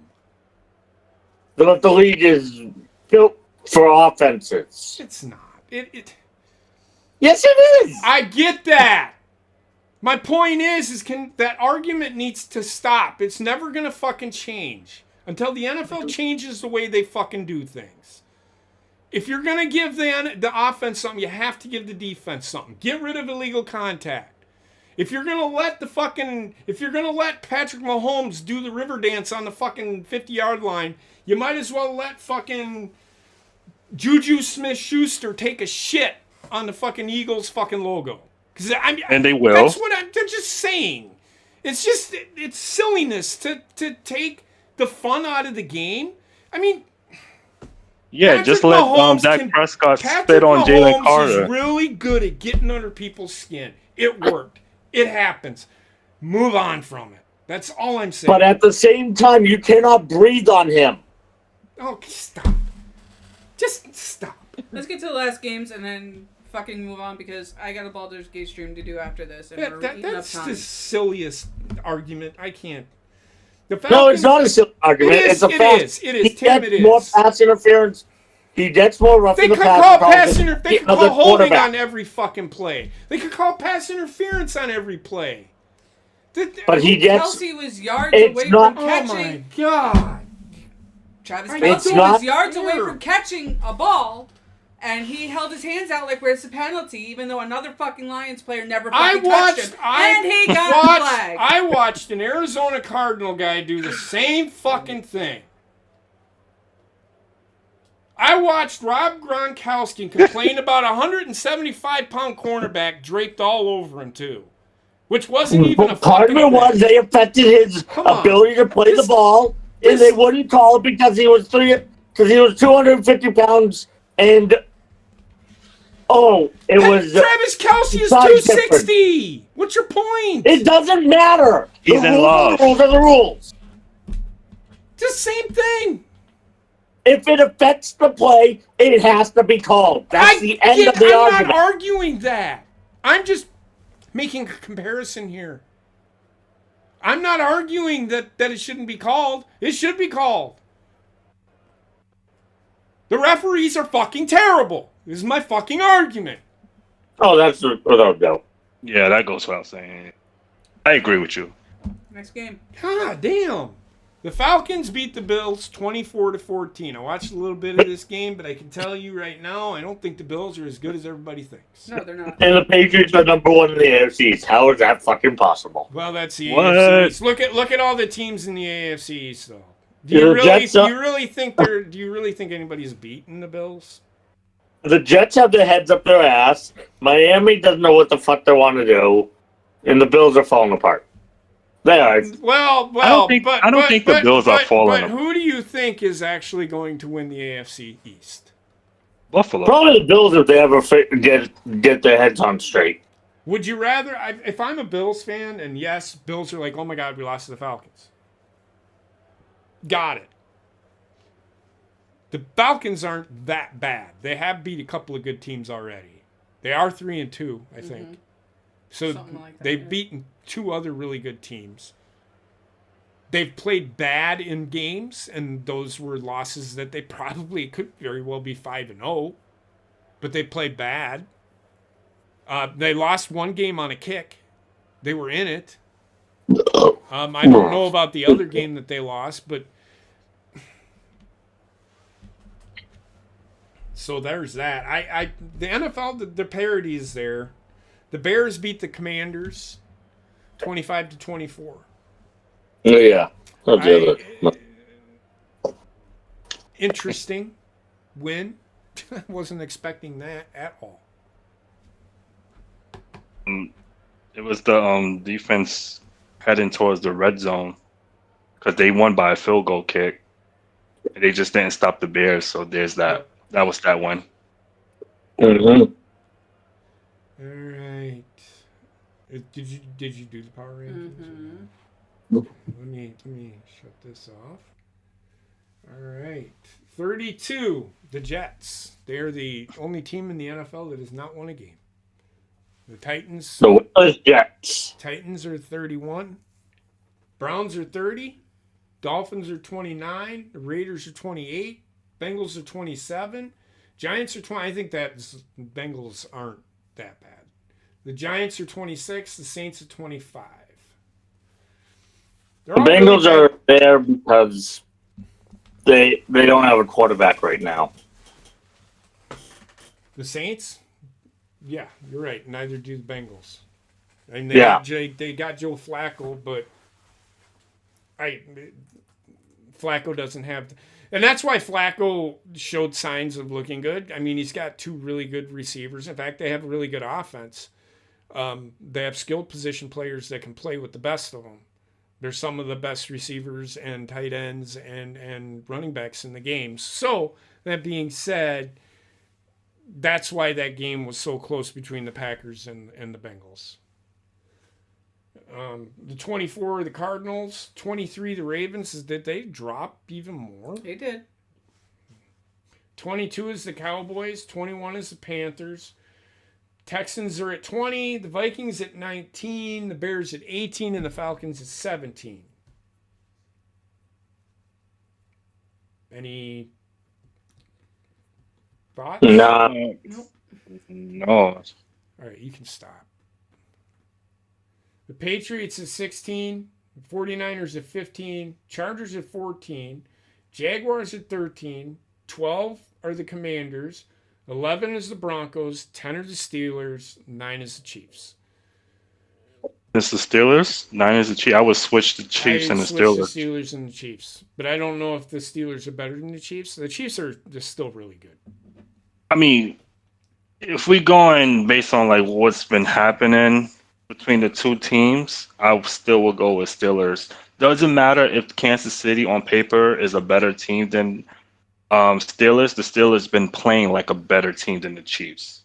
The league is built for offenses. It's not. Yes, it is. I get that. My point is that argument needs to stop. It's never gonna fucking change until the NFL changes the way they fucking do things. If you're gonna give the offense something, you have to give the defense something. Get rid of illegal contact. If you're gonna let Patrick Mahomes do the river dance on the fucking 50-yard line, you might as well let fucking Juju Smith-Schuster take a shit on the fucking Eagles fucking logo. And they will. That's what they're just saying. It's silliness to take the fun out of the game. I mean, yeah, Patrick just let Mahomes Dak Prescott spit on Jalen Carter. He's really good at getting under people's skin. It worked. It happens. Move on from it. That's all I'm saying. But at the same time, you cannot breathe on him. Oh, stop. Just stop. Let's get to the last games and then fucking move on because I got a Baldur's Gate stream to do after this. And That's the silliest argument. I can't. No, it's not a silly argument. It's a fact. It is. He gets more pass interference. He gets more rough in the pass. They could call holding on every fucking play. They could call pass interference on every play. But he gets. Kelsey was yards away from catching. Oh my god! Travis Kelsey was yards away from catching a ball, And he held his hands out like, where's the penalty? Even though another fucking Lions player never fucking touched him. And he got flagged. I watched an Arizona Cardinal guy do the same fucking thing. I watched Rob Gronkowski complain about a 175-pound cornerback draped all over him, too. Which wasn't even a part of fucking it was they affected his ability to play the ball, and they wouldn't call it because he was 250 pounds, and Travis Kelce is 260. What's your point? It doesn't matter. He's in love. The rules are the rules. It's the same thing. If it affects the play, it has to be called. That's the end of the argument. I'm not arguing that. I'm just making a comparison here. I'm not arguing that it shouldn't be called. It should be called. The referees are fucking terrible. This is my fucking argument. Oh, that's without doubt. Yeah, that goes without saying. I agree with you. Next game. God damn. The Falcons beat the Bills 24-14. I watched a little bit of this game, but I can tell you right now, I don't think the Bills are as good as everybody thinks. No, they're not. And the Patriots are number one in the AFC. How is that fucking possible? Well, that's the AFC East. Look at all the teams in the AFC East, though. Do you really think anybody's beaten the Bills? The Jets have their heads up their ass. Miami doesn't know what the fuck they want to do, and the Bills are falling apart. They are. Well, I don't think the Bills are falling apart. But who do you think is actually going to win the AFC East? Buffalo. Probably the Bills if they ever get their heads on straight. Would you rather? If I'm a Bills fan, and yes, Bills are like, oh my god, we lost to the Falcons. Got it. The Falcons aren't that bad. They have beat a couple of good teams already. They are 3-2, I think. Mm-hmm. So like that, they've beaten 2 other really good teams. They've played bad in games, and those were losses that they probably could very well be 5-0. But they played bad. They lost one game on a kick. They were in it. I don't know about the other game that they lost, but so there's that. The NFL, the parity is there. The Bears beat the Commanders 25-24. Yeah. Interesting win. I wasn't expecting that at all. It was the defense heading towards the red zone because they won by a field goal kick. They just didn't stop the Bears, so there's that. That was that one. Mm-hmm. All right. Did you do the power rankings? Mm-hmm. Let me shut this off. All right. 32. The Jets. They're the only team in the NFL that has not won a game. The Titans. The Jets. Titans are 31. Browns are 30. Dolphins are 29. The Raiders are 28. Bengals are 27. Giants are 20. I think that Bengals aren't that bad. The Giants are 26. The Saints are 25. The Bengals are there because they don't have a quarterback right now. The Saints? Yeah, you're right. Neither do the Bengals. And they got Joe Flacco, but Flacco doesn't have... And that's why Flacco showed signs of looking good. I mean, he's got 2 really good receivers. In fact, they have a really good offense. They have skilled position players that can play with the best of them. They're some of the best receivers and tight ends and running backs in the game. So, that being said, that's why that game was so close between the Packers and the Bengals. The 24 the Cardinals, 23 the Ravens. Did they drop even more? They did. 22 is the Cowboys, 21 is the Panthers. Texans are at 20, the Vikings at 19, the Bears at 18, and the Falcons at 17. Any thoughts? No. Nope. No. All right, you can stop. The Patriots at 16, 49ers at 15, Chargers at 14, Jaguars at 13, 12 are the Commanders, 11 is the Broncos, 10 are the Steelers, 9 is the Chiefs. It's the Steelers. 9 is the Chiefs. I would switch the Chiefs and the Steelers. The Steelers and the Chiefs, but I don't know if the Steelers are better than the Chiefs. The Chiefs are just still really good. I mean, if we going based on like what's been happening between the two teams, I still will go with Steelers. Doesn't matter if Kansas City on paper is a better team than Steelers. The Steelers been playing like a better team than the Chiefs.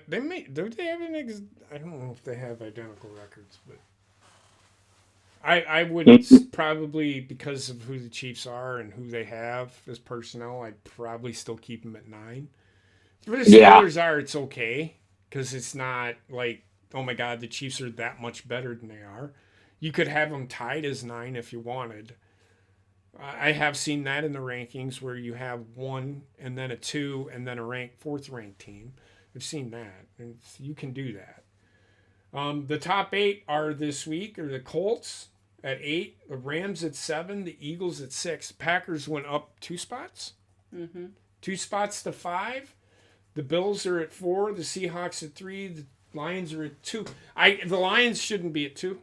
They may. Do they have an? I don't know if they have identical records, but I would probably, because of who the Chiefs are and who they have as personnel, I'd probably still keep them at 9. But the Steelers are, it's okay because it's not like, oh my God, the Chiefs are that much better than they are. You could have them tied as 9 if you wanted. I have seen that in the rankings where you have 1 and then a 2 and then a fourth ranked team. I've seen that, and you can do that. The top 8 are this week are the Colts at 8, the Rams at 7, the Eagles at 6. Packers went up 2 spots, 2 spots to 5. The Bills are at 4, the Seahawks at 3, the Lions are at 2. The Lions shouldn't be at 2.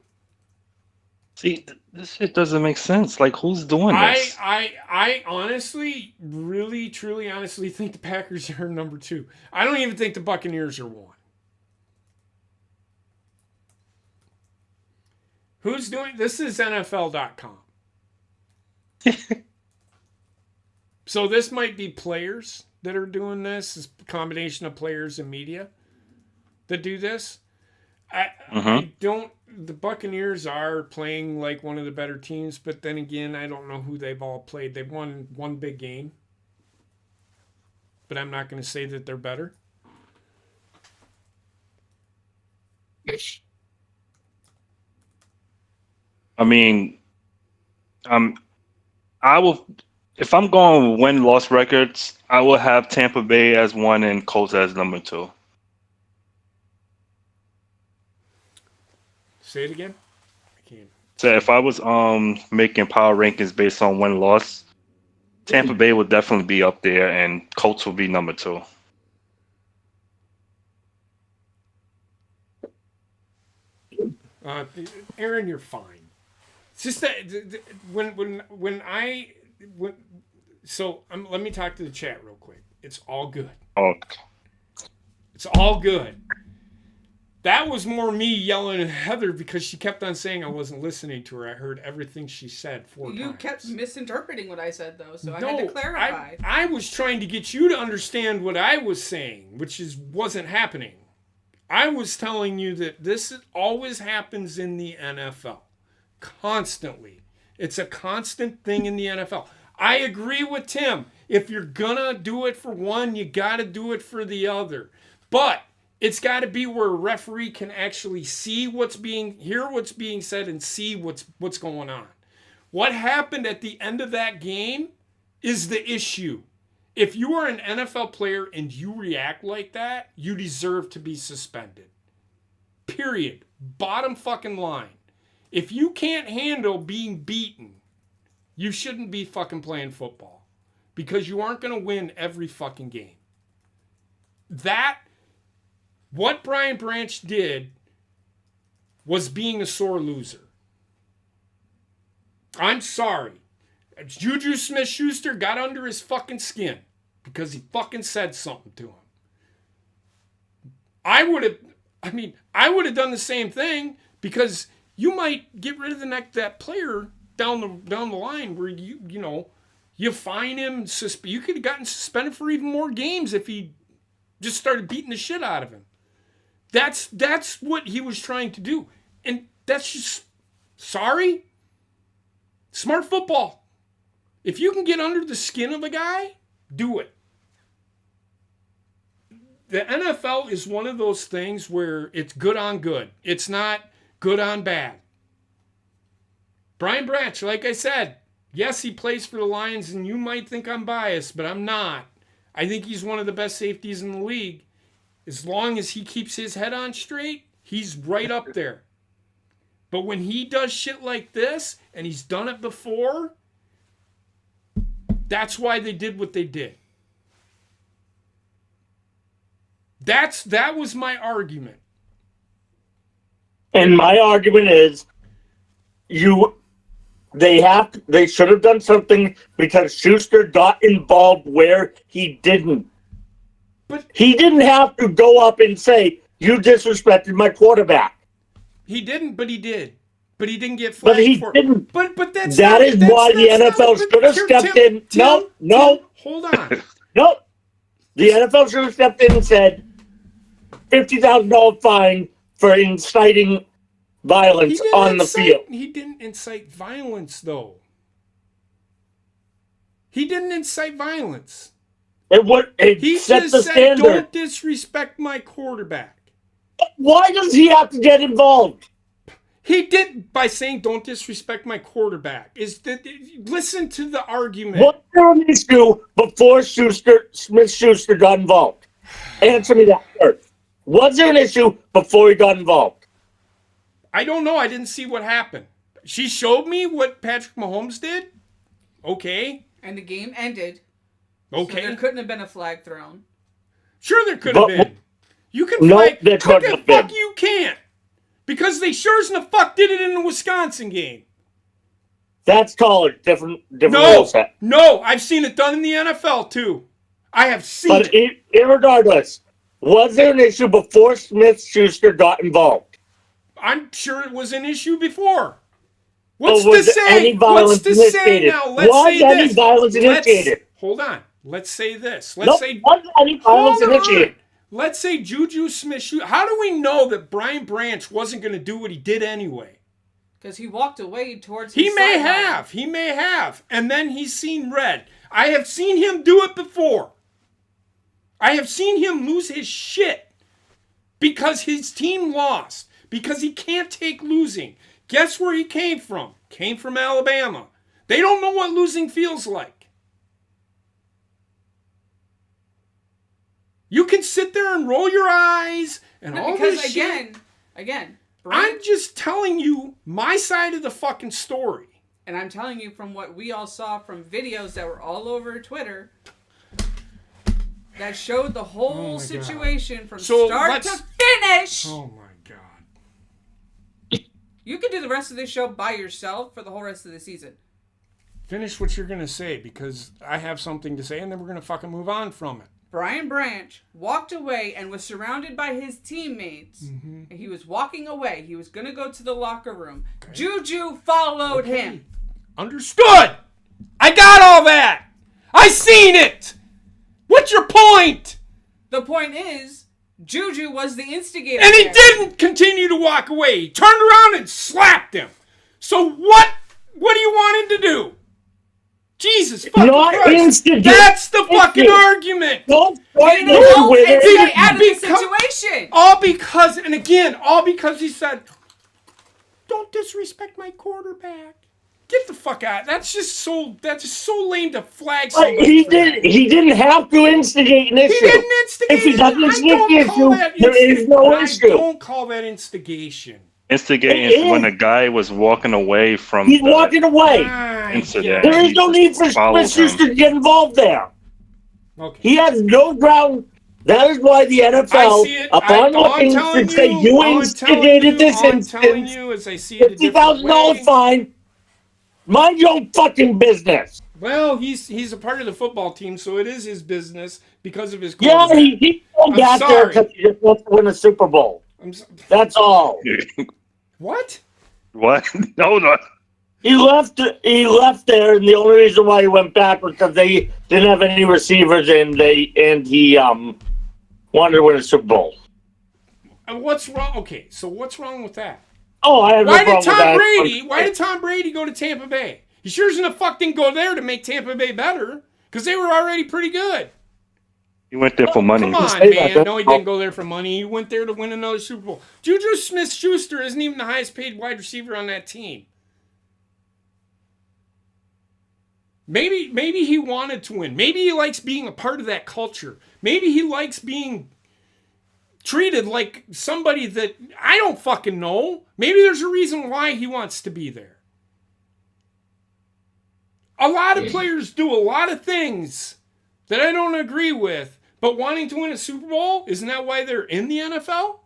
See, this shit doesn't make sense. Like, who's doing this? I honestly, really, truly, honestly think the Packers are number 2. I don't even think the Buccaneers are 1. Who's doing this? Is NFL.com. So this might be players that are doing this. It's a combination of players and media that do this. I don't. The Buccaneers are playing like one of the better teams, but then again, I don't know who they've all played. They've won one big game, but I'm not going to say that they're better. I mean, I will. If I'm going with win-loss records, I will have Tampa Bay as 1 and Colts as number 2. Say it again. I can't. So if I was making power rankings based on win-loss, Tampa Bay would definitely be up there, and Colts will be number 2. Aaron, you're fine. It's just that let me talk to the chat real quick. It's all good. Oh. It's all good. That was more me yelling at Heather because she kept on saying I wasn't listening to her. I heard everything she said 4 times. You kept misinterpreting what I said, though, so I had to clarify. I was trying to get you to understand what I was saying, which wasn't happening. I was telling you that this always happens in the NFL. Constantly. It's a constant thing in the NFL. I agree with Tim. If you're going to do it for one, you got to do it for the other. But it's got to be where a referee can actually hear what's being said and see what's going on. What happened at the end of that game is the issue. If you are an NFL player and you react like that, you deserve to be suspended. Period. Bottom fucking line. If you can't handle being beaten, you shouldn't be fucking playing football because you aren't going to win every fucking game. What Brian Branch did was being a sore loser. I'm sorry. Juju Smith-Schuster got under his fucking skin because he fucking said something to him. I would have done the same thing because you might get rid of that player down the line where you fine him. You could have gotten suspended for even more games if he just started beating the shit out of him. That's what he was trying to do. And that's just, sorry, smart football. If you can get under the skin of a guy, do it. The NFL is one of those things where it's good on good. It's not good on bad. Brian Branch, like I said, yes, he plays for the Lions, and you might think I'm biased, but I'm not. I think he's one of the best safeties in the league. As long as he keeps his head on straight, he's right up there. But when he does shit like this, and he's done it before, That's why they did what they did. That was my argument. And my argument is, they should have done something because Schuster got involved where he didn't. But he didn't have to go up and say, "You disrespected my quarterback." He didn't, but he did. But he didn't get flagged But he for it. didn't. But that's that not, is that's, why the that's NFL not, should have stepped in. Tim, No. Hold on. No. The NFL should have stepped in and said, $50,000 fine for inciting violence on the field. He didn't incite violence, though. He didn't incite violence. He set just the said, standard. "Don't disrespect my quarterback." Why does he have to get involved? He did by saying, "Don't disrespect my quarterback." Listen to the argument. Was there an issue before Smith-Schuster got involved? Answer me that first. Was there an issue before he got involved? I don't know. I didn't see what happened. She showed me what Patrick Mahomes did. Okay. And the game ended. Okay. So there couldn't have been a flag thrown. Sure, there could have been. You can No, flag. there couldn't have fuck been. you can't. Because they sure as the fuck did it in the Wisconsin game. That's called different rule No, set. no, I've seen it done in the NFL too. I have seen But it. Irregardless, was there an issue before Smith-Schuster got involved? I'm sure it was an issue before. Or What's was to there say? any violence What's to say initiated? now? Let's Was say any this. violence initiated? Hold on. Let's say this. No, was any violence Hold on. initiated? Let's say Juju Smith-Schuster. How do we know that Brian Branch wasn't going to do what he did anyway? Because he walked away towards his He may sideline. have. He may have. And then he's seen red. I have seen him do it before. I have seen him lose his shit because his team lost. Because he can't take losing. Guess where he came from? Came from Alabama. They don't know what losing feels like. You can sit there and roll your eyes and all this shit. Again, I'm just telling you my side of the fucking story. and I'm telling you from what we all saw from videos that were all over Twitter that showed the whole situation from start to finish. Oh my god. You can do the rest of this show by yourself for the whole rest of the season. Finish what you're going to say because I have something to say and then we're going to fucking move on from it. Brian Branch walked away and was surrounded by his teammates. Mm-hmm. He was walking away. He was going to go to the locker room. Okay. Juju followed him. Understood. I got all that. I seen it. What's your point? The point is, Juju was the instigator. And he didn't continue to walk away. He turned around and slapped him. So what do you want him to do? Jesus fucking Christ. That's the fucking argument. Don't stay out of the situation. All because he said, don't disrespect my quarterback. Get the fuck out. That's just so lame to flag somebody. He didn't have to instigate an issue. He didn't instigate If he doesn't instigate the issue, there is no issue. I don't call that instigation. Instigating is when a guy was walking away from He's walking away. Incident. There is no need for Smith-Schuster to get involved there. Okay. He has no ground. That is why the NFL, upon looking, should say you instigated this instance. $50,000 fine. Mind your own fucking business. Well, he's a part of the football team, so it is his business because of his. Yeah, he got there because he just wants to win a Super Bowl. That's all. What? What? No. He left there, and the only reason why he went back was because they didn't have any receivers, and he wanted to win a Super Bowl. And what's wrong? Okay, so what's wrong with that? Oh, I have no problem with that. Why did Tom Brady go to Tampa Bay? He sure as in the fuck didn't go there to make Tampa Bay better, because they were already pretty good. He went there for money. Come on, man. No, he didn't go there for money. He went there to win another Super Bowl. Juju Smith-Schuster isn't even the highest paid wide receiver on that team. Maybe he wanted to win. Maybe he likes being a part of that culture. Maybe he likes being treated like somebody that I don't fucking know. Maybe there's a reason why he wants to be there. A lot of players do a lot of things that I don't agree with, but wanting to win a Super Bowl, isn't that why they're in the NFL?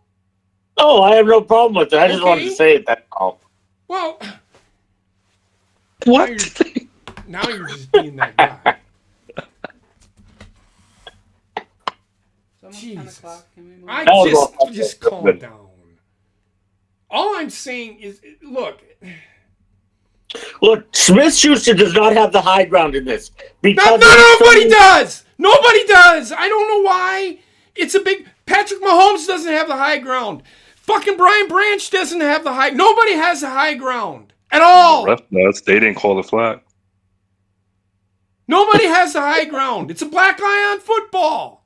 Oh, I have no problem with it. I just Okay. wanted to say it. That's all. Well, What? now you're just being that guy. It's almost 10 Jesus. o'clock. Can we move I on? just calm down. All I'm saying is, look, Look, Smith-Schuster does not have the high ground in this. Because nobody does. Nobody does. I don't know why. It's a big. Patrick Mahomes doesn't have the high ground. Fucking Brian Branch doesn't have the high. Nobody has the high ground at all. Ref does. They didn't call the flag. Nobody has the high ground. It's a black eye on football.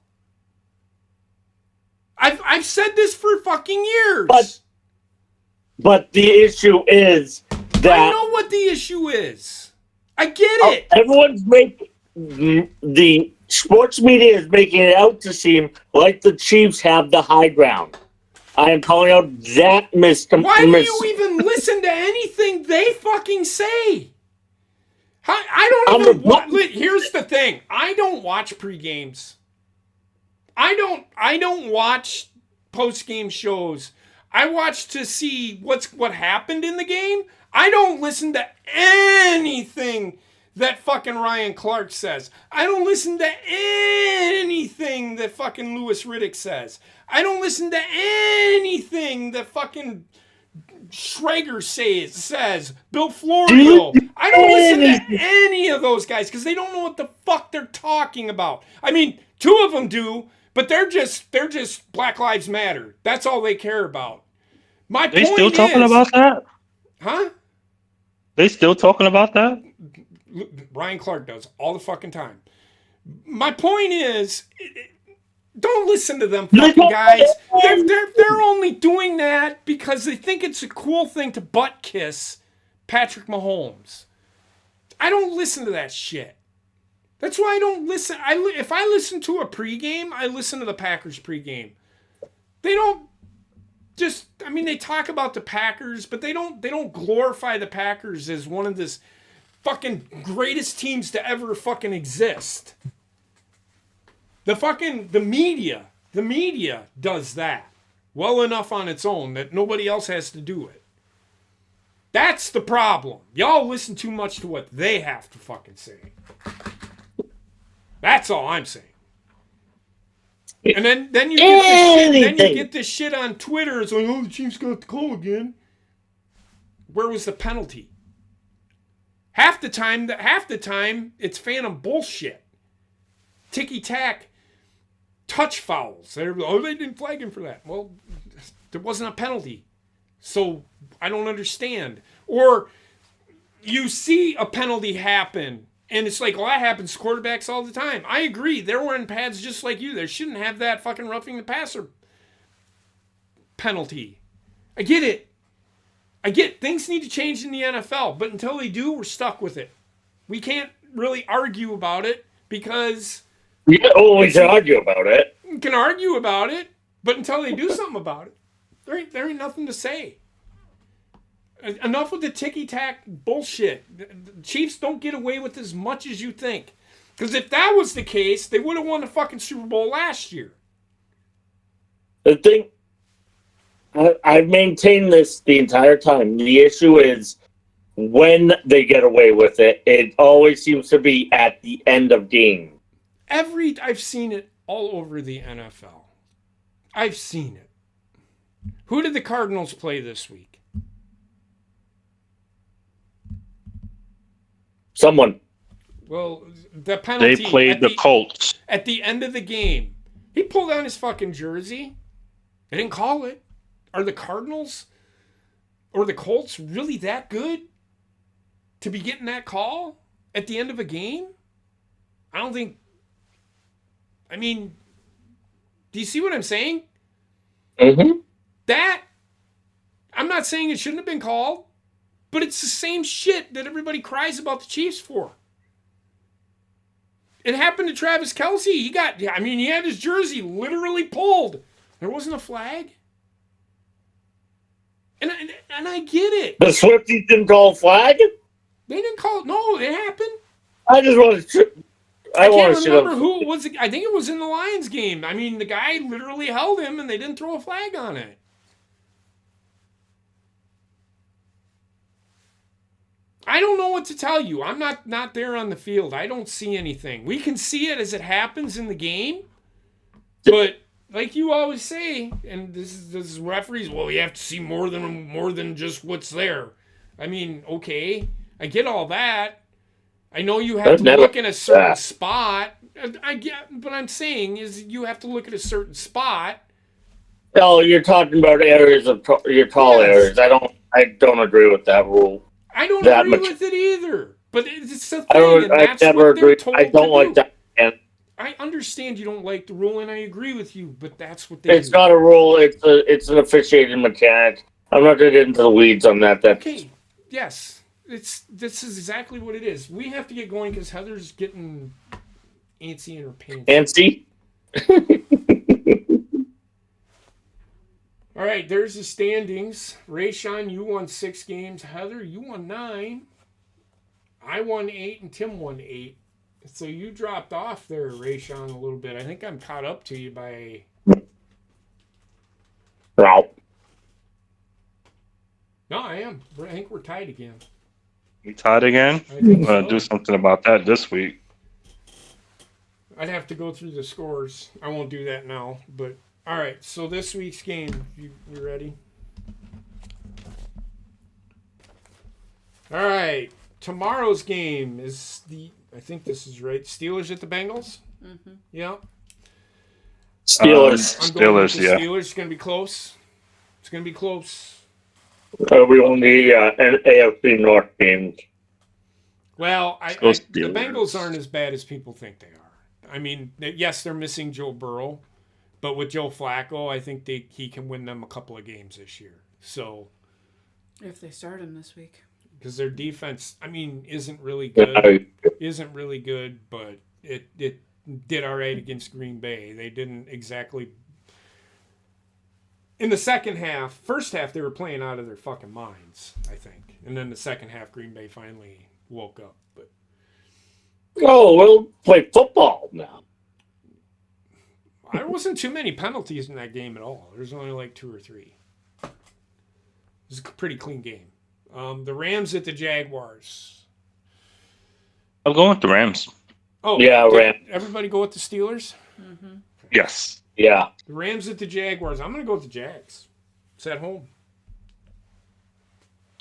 I've said this for fucking years. But the issue is that I know what the issue is. I get it. everyone's making the sports media is making it out to seem like the Chiefs have the high ground. I am calling out that Why do you even listen to anything they fucking say? I don't even watch. Here's the thing. I don't watch pre-games. I don't watch post-game shows. I watch to see what happened in the game. I don't listen to anything that fucking Ryan Clark says. I don't listen to anything that fucking Louis Riddick says. I don't listen to anything that fucking Schrager says. Bill Florio. I don't listen to any of those guys because they don't know what the fuck they're talking about. I mean, two of them do, but they're just Black Lives Matter. That's all they care about. They still talking about that? Huh? They still talking about that? Ryan Clark does all the fucking time. My point is, don't listen to them fucking guys. They're only doing that because they think it's a cool thing to butt kiss Patrick Mahomes. I don't listen to that shit. That's why I don't listen. If I listen to a pregame, I listen to the Packers pregame. They don't just. I mean, they talk about the Packers, but they don't glorify the Packers as one of this fucking greatest teams to ever fucking exist. The media does that well enough on its own that nobody else has to do it. That's the problem. Y'all listen too much to what they have to fucking say. That's all I'm saying. And then you get this shit on Twitter. It's like, oh, the Chiefs got the call again. Where was the penalty? Half the time, it's phantom bullshit. Ticky-tack touch fouls. They didn't flag him for that. Well, there wasn't a penalty. So I don't understand. Or you see a penalty happen, and it's like, well, that happens to quarterbacks all the time. I agree. They're wearing pads just like you. They shouldn't have that fucking roughing the passer penalty. I get it. Things need to change in the NFL, but until they do, we're stuck with it. We can't really argue about it because... we can always argue about it. We can argue about it, but until they do something about it, there ain't nothing to say. Enough with the ticky-tack bullshit. The Chiefs don't get away with as much as you think. Because if that was the case, they would have won the fucking Super Bowl last year. The thing, I've maintained this the entire time. The issue is when they get away with it, it always seems to be at the end of game. I've seen it all over the NFL. I've seen it. Who did the Cardinals play this week? Someone. Well, the penalty. They played the Colts. At the end of the game, he pulled down his fucking jersey. They didn't call it. Are the Cardinals or the Colts really that good to be getting that call at the end of a game? I don't think. I mean, do you see what I'm saying? Mm-hmm. That, I'm not saying it shouldn't have been called, but it's the same shit that everybody cries about the Chiefs for. It happened to Travis Kelce. He had his jersey literally pulled. There wasn't a flag. And I get it. The Swifties didn't call flag? They didn't call it. No, it happened. I just want to. I can't remember who it was. I think it was in the Lions game. I mean, the guy literally held him, and they didn't throw a flag on it. I don't know what to tell you. I'm not there on the field. I don't see anything. We can see it as it happens in the game, but like you always say, and this is referees. Well, you have to see more than just what's there. I mean, okay, I get all that. I know you have to look in a certain spot. I get, but I'm saying is you have to look at a certain spot. Oh, you're talking about areas of your tall areas. I don't agree with that rule. I don't agree with it either. But it's the thing, and that's what they're told I don't like that. And I understand you don't like the rule, and I agree with you. But that's what they. It's not a rule. It's an officiating mechanic. I'm not going to get into the weeds on that. Okay. Yes. This is exactly what it is. We have to get going because Heather's getting antsy in her pants. Antsy? All right, there's the standings. Rayshawn, you won 6 games. Heather, you won 9. I won 8, and Tim won 8. So you dropped off there, Rayshawn, a little bit. I think I'm caught up to you by... No. No, I am. I think we're tied again. We tied again? I'm going to do something about that this week. I'd have to go through the scores. I won't do that now. But all right, so this week's game, you ready? All right, tomorrow's game is I think this is right, Steelers at the Bengals? Mm-hmm. Yeah. Steelers. Steelers, it's going to be close. It's going to be close. We won the AFC North games. Well, the Bengals aren't as bad as people think they are. I mean, yes, they're missing Joe Burrow, but with Joe Flacco, I think he can win them a couple of games this year. So, if they start him this week, because their defense, I mean, isn't really good, but it did all right against Green Bay. They didn't exactly. In the first half, they were playing out of their fucking minds, I think. And then the second half, Green Bay finally woke up. But we'll play football now. There wasn't too many penalties in that game at all. There was only like 2 or 3. It was a pretty clean game. The Rams at the Jaguars. I'm going with the Rams. Oh, yeah, Rams. Everybody go with the Steelers? Mm-hmm. Yes. Yeah. The Rams at the Jaguars. I'm going to go with the Jags. It's at home.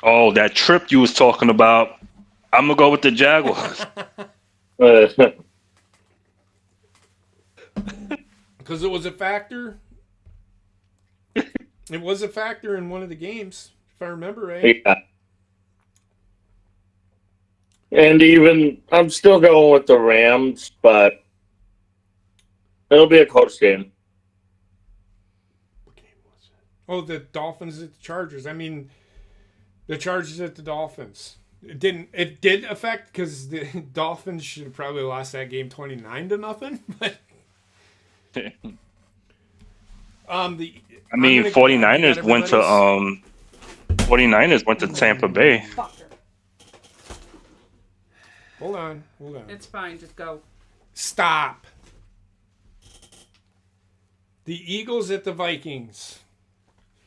Oh, that trip you was talking about. I'm going to go with the Jaguars. Because it was a factor. It was a factor in one of the games, if I remember right. Yeah. And even, I'm still going with the Rams, but it'll be a close game. Oh, the Dolphins at the Chargers. I mean, the Chargers at the Dolphins. It did affect because the Dolphins should have probably lost that game 29-0. But 49ers went to Tampa Bay. Hold on. It's fine. Just go. Stop. The Eagles at the Vikings.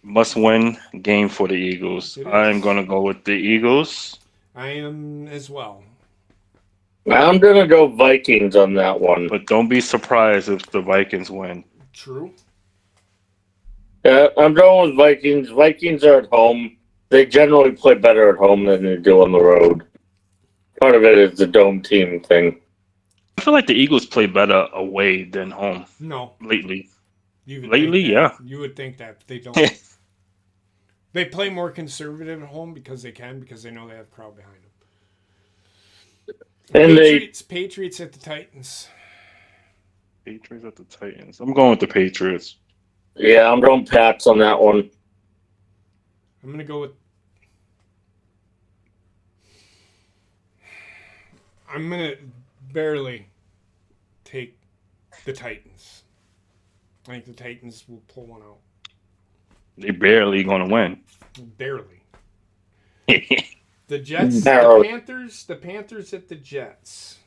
Must-win game for the Eagles. I'm going to go with the Eagles. I am as well. I'm going to go Vikings on that one. But don't be surprised if the Vikings win. True. I'm going with Vikings. Vikings are at home. They generally play better at home than they do on the road. Part of it is the dome team thing. I feel like the Eagles play better away than home. No. Lately. Yeah. You would think that, but they don't. They play more conservative at home because they know they have a crowd behind them. And Patriots at the Titans. Patriots at the Titans. I'm going with the Patriots. Yeah, I'm going Pats on that one. I'm going to go with... I'm going to barely take the Titans. I think the Titans will pull one out. They barely going to win. Barely. The Jets, the Panthers at the Jets.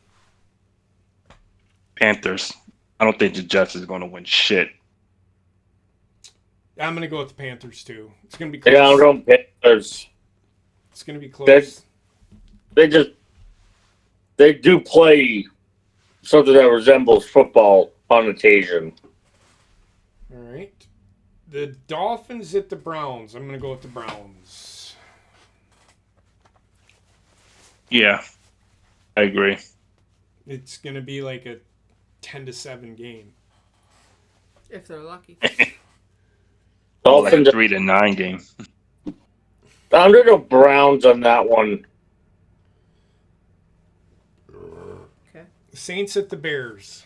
Panthers. I don't think the Jets is going to win shit. I'm gonna go with the Panthers too. It's gonna be close. Yeah, I'm going Panthers. It's gonna be close. They do play something that resembles football on occasion. All right. The Dolphins at the Browns. I'm gonna go with the Browns. Yeah, I agree. It's gonna be like a 10-7 game. If they're lucky. Like a Dolphins. 3-9 game. I'm going to go Browns on that one. Okay. Saints at the Bears.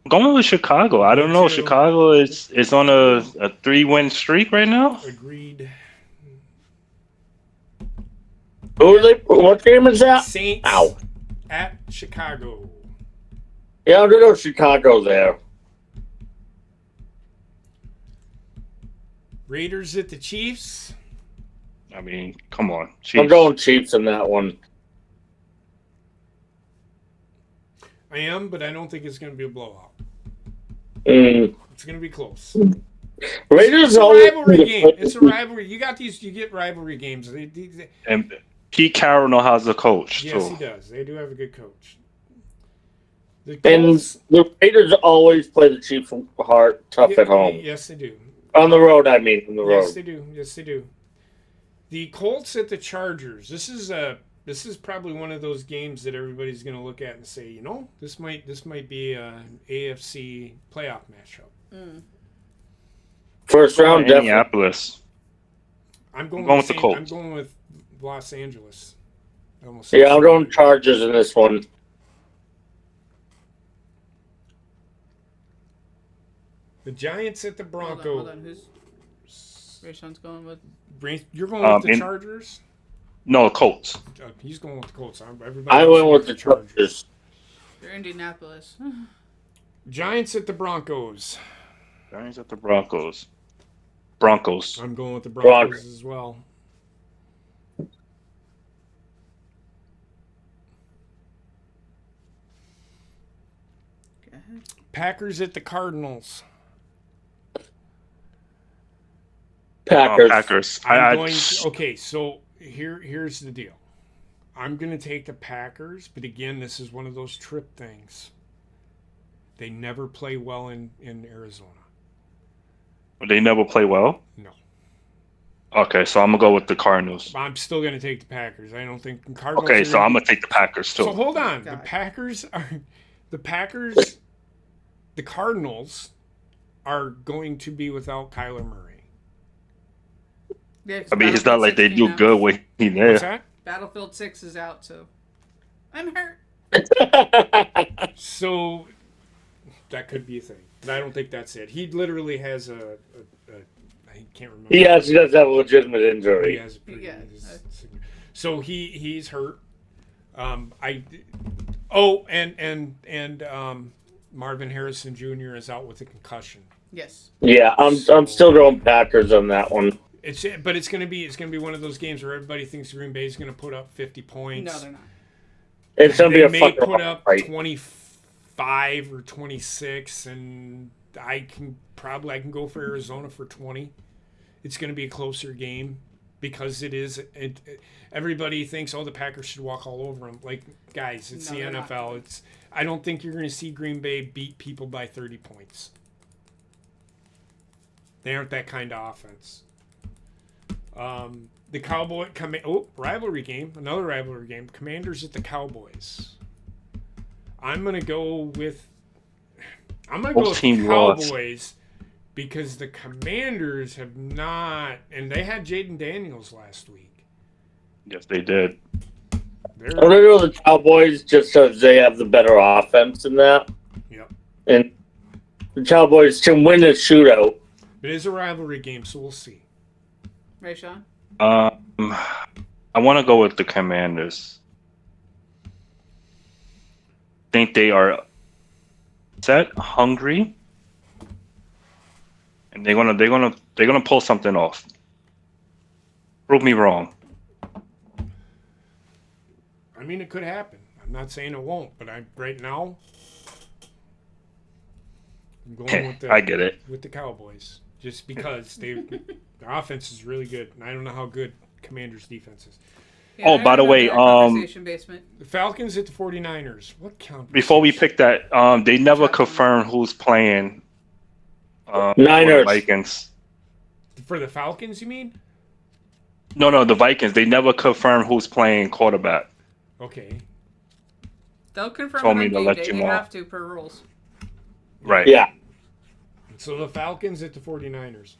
I'm going with Chicago. I don't Me know. too. Chicago is on a 3-win streak right now. Agreed. Who are they? What game is that? Saints Ow. at Chicago. Yeah, I'm going to go Chicago there. Raiders at the Chiefs. I mean, come on. I'm Chiefs. going Chiefs in that one. I am, but I don't think it's going to be a blowout. Mm. It's going to be close. Raiders It's a always rivalry game. It's a rivalry. You get rivalry games. And Pete Carroll knows how to coach, Yes, too. he does. They do have a good coach. The And Colts, the Raiders always play the Chiefs hard, tough at home. Yes, they do. On the road, I mean, on the road. Yes, they do. Yes, they do. The Colts at the Chargers. This is probably one of those games that everybody's going to look at and say, you know, this might be an AFC playoff matchup. Mm. First round, definitely. Minneapolis. I'm going with the Colts. I'm going with Los Angeles. I almost Yeah, said I'm going Chargers in this one. The Giants at the Broncos. Hold on. Who's Rayshon's going with? You're going with the in- Chargers? No, Colts. He's going with the Colts. Everybody I else went went with the Chargers. They're Indianapolis. Giants at the Broncos. Giants at the Broncos. Broncos. I'm going with the Broncos as well. Go ahead. Packers at the Cardinals. Packers. Packers. Okay, so here's the deal. I'm going to take the Packers, but again, this is one of those trip things. They never play well in Arizona. They never play well? No. Okay, so I'm going to go with the Cardinals. I'm still going to take the Packers. I don't think the Cardinals. Okay, so I'm going to take the Packers too. So hold on. God. The Cardinals are going to be without Kyler Murray. Yeah, 'cause I mean, it's not like they Battlefield do 6 good when he's What's there. that? Battlefield 6 is out, so I'm hurt. So that could be a thing, but I don't think that's it. He literally has a I can't remember. He does have a legitimate He injury. has a pretty. Yeah. So he's hurt. And Marvin Harrison Jr. is out with a concussion. Yes. Yeah, I'm still going Packers on that one. It's gonna be one of those games where everybody thinks Green Bay is gonna put up 50 points. No, they're not. It's gonna be They a may fucking put up fight. 25 or 26, and I can go for Arizona for 20. It's going to be a closer game because it is. Everybody thinks, the Packers should walk all over them. Like, guys, it's the No, they're NFL. not. I don't think you're going to see Green Bay beat people by 30 points. They aren't that kind of offense. The rivalry game. Another rivalry game. Commanders at the Cowboys. I'm going to go with the Cowboys because the Commanders have not, and they had Jaden Daniels last week. Yes, they did. I'm gonna go with the Cowboys just because they have the better offense in that. Yep. And the Cowboys can win a shootout. It is a rivalry game, so we'll see. Rayshawn? I want to go with the Commanders. I think they are hungry, and they're gonna pull something off. Prove me wrong. I mean, it could happen. I'm not saying it won't, but right now I'm going with I get it. with the Cowboys just because their offense is really good, and I don't know how good Commanders' defense is. Yeah, Oh, by the way, conversation basement. The Falcons at the 49ers. What count? Before we pick that, they never confirmed who's playing. For the Niners. Vikings. For the Falcons, you mean? No, the Vikings. They never confirmed who's playing quarterback. Okay. They'll confirm Told it me on to game let day. you They know. have to per rules. Right. Yeah. So the Falcons at the 49ers.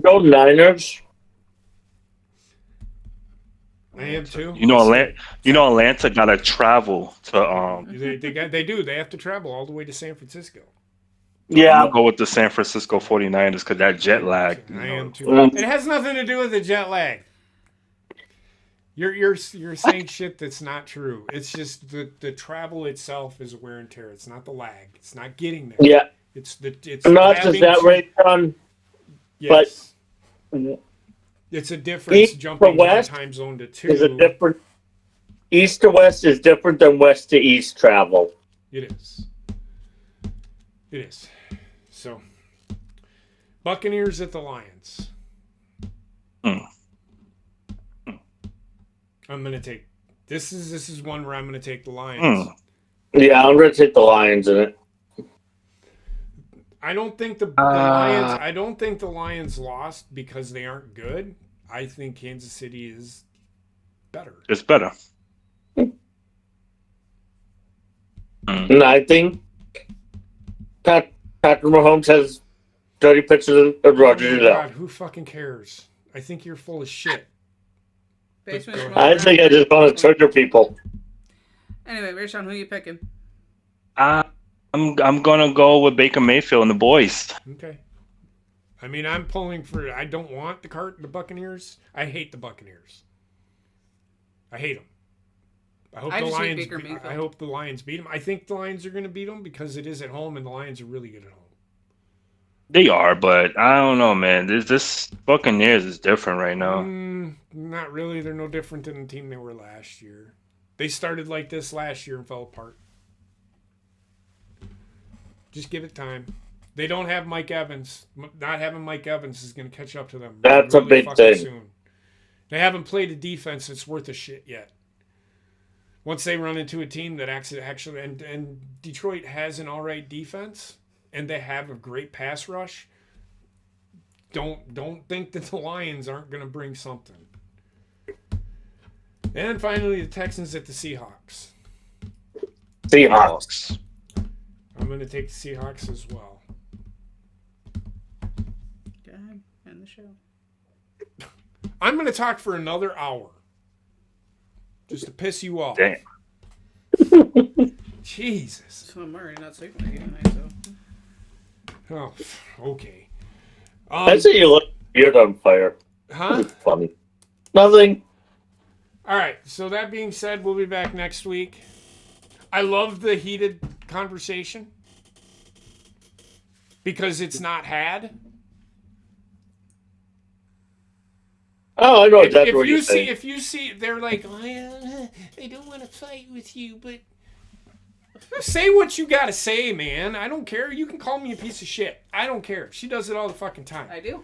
Go Niners. I am too. You know, Atlanta got to travel to. They do. They have to travel all the way to San Francisco. Yeah. I'll go with the San Francisco 49ers because that jet lag. I am too. Mm. It has nothing to do with the jet lag. You're saying shit that's not true. It's just the travel itself is wear and tear. It's not the lag. It's not getting there. Yeah. It's Not just having that to- way, John. Yes. It's a difference East to jumping one west time zone to two. Is a different. East to west is different than west to east travel. It is. It is. So, Buccaneers at the Lions. I'm gonna take. This is one where I'm gonna take the Lions. Yeah, I'm gonna take the Lions in it. I don't think the Lions. I don't think the Lions lost because they aren't good. I think Kansas City is better. It's better. And I think Patrick Mahomes has dirty pictures of Roger Oh my Goodell. God, who fucking cares? I think you're full of shit. Basement Go smoke. I think I just want to trigger people. Anyway, Rayshon, who are you picking? I'm gonna go with Baker Mayfield and the boys. Okay. I mean, I'm pulling for. I don't want the Buccaneers. I hate the Buccaneers. I hate them. I hope I the just hate Lions. Baker Mayfield. I hope the Lions beat them. I think the Lions are going to beat them because it is at home, and the Lions are really good at home. They are, but I don't know, man. This Buccaneers is different right now. Not really. They're no different than the team they were last year. They started like this last year and fell apart. Just give it time. They don't have Mike Evans. Not having Mike Evans is going to catch up to them. That's a big fucking thing. soon. They haven't played a defense that's worth a shit yet. Once they run into a team that actually and Detroit has an all right defense and they have a great pass rush, don't think that the Lions aren't going to bring something. And finally, the Texans at the Seahawks. Seahawks. I'm going to take the Seahawks as well. Go ahead, end the show. I'm going to talk for another hour. Just to piss you off. Damn. Jesus. So I'm already not sleeping again tonight, so. Oh, okay. I see you look beard on fire. Huh? It's funny. Nothing. All right. So that being said, we'll be back next week. I love the heated conversation because it's not had. Oh, I know exactly what you're you see, saying. if you see, they're like, I don't want to fight with you, but say what you got to say, man. I don't care. You can call me a piece of shit. I don't care. She does it all the fucking time. I do.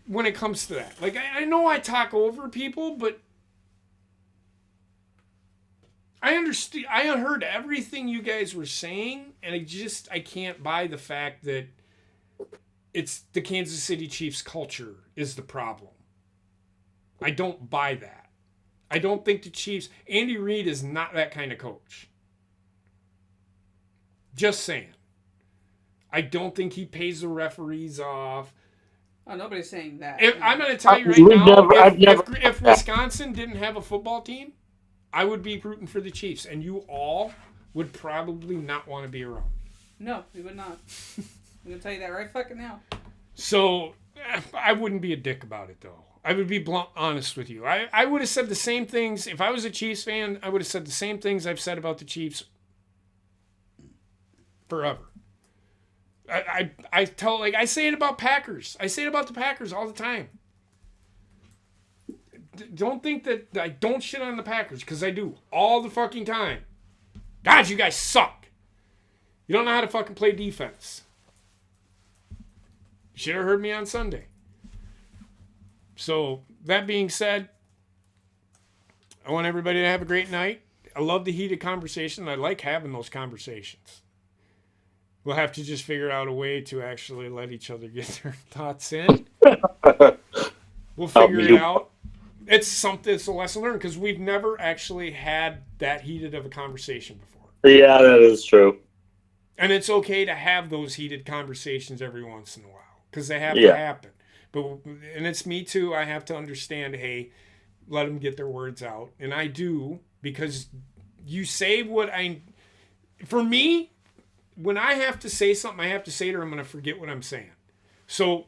When it comes to that, like I know I talk over people, but I understand. I heard everything you guys were saying, and I can't buy the fact that it's the Kansas City Chiefs culture is the problem. I don't buy that. I don't think the Chiefs. Andy Reid is not that kind of coach. Just saying. I don't think he pays the referees off. Oh, nobody's saying that. I'm going to tell you right now, if never. Wisconsin didn't have a football team, I would be rooting for the Chiefs, and you all would probably not want to be around. No, we would not. I'm going to tell you that right fucking now. So I wouldn't be a dick about it, though. I would be blunt, honest with you. I would have said the same things. If I was a Chiefs fan, I would have said the same things I've said about the Chiefs forever. I say it about Packers. I say it about the Packers all the time. don't think that I don't shit on the Packers, because I do all the fucking time. God, you guys suck. You don't know how to fucking play defense. You should have heard me on Sunday. So, that being said, I want everybody to have a great night. I love the heated conversation. I like having those conversations. We'll have to just figure out a way to actually let each other get their thoughts in. We'll figure it out. It's a lesson learned, because we've never actually had that heated of a conversation before. Yeah, that is true. And it's okay to have those heated conversations every once in a while, because they have to happen. And it's me too. I have to understand, hey, let them get their words out. And I do, because you say for me, when I have to say something, I have to say it or I'm going to forget what I'm saying. So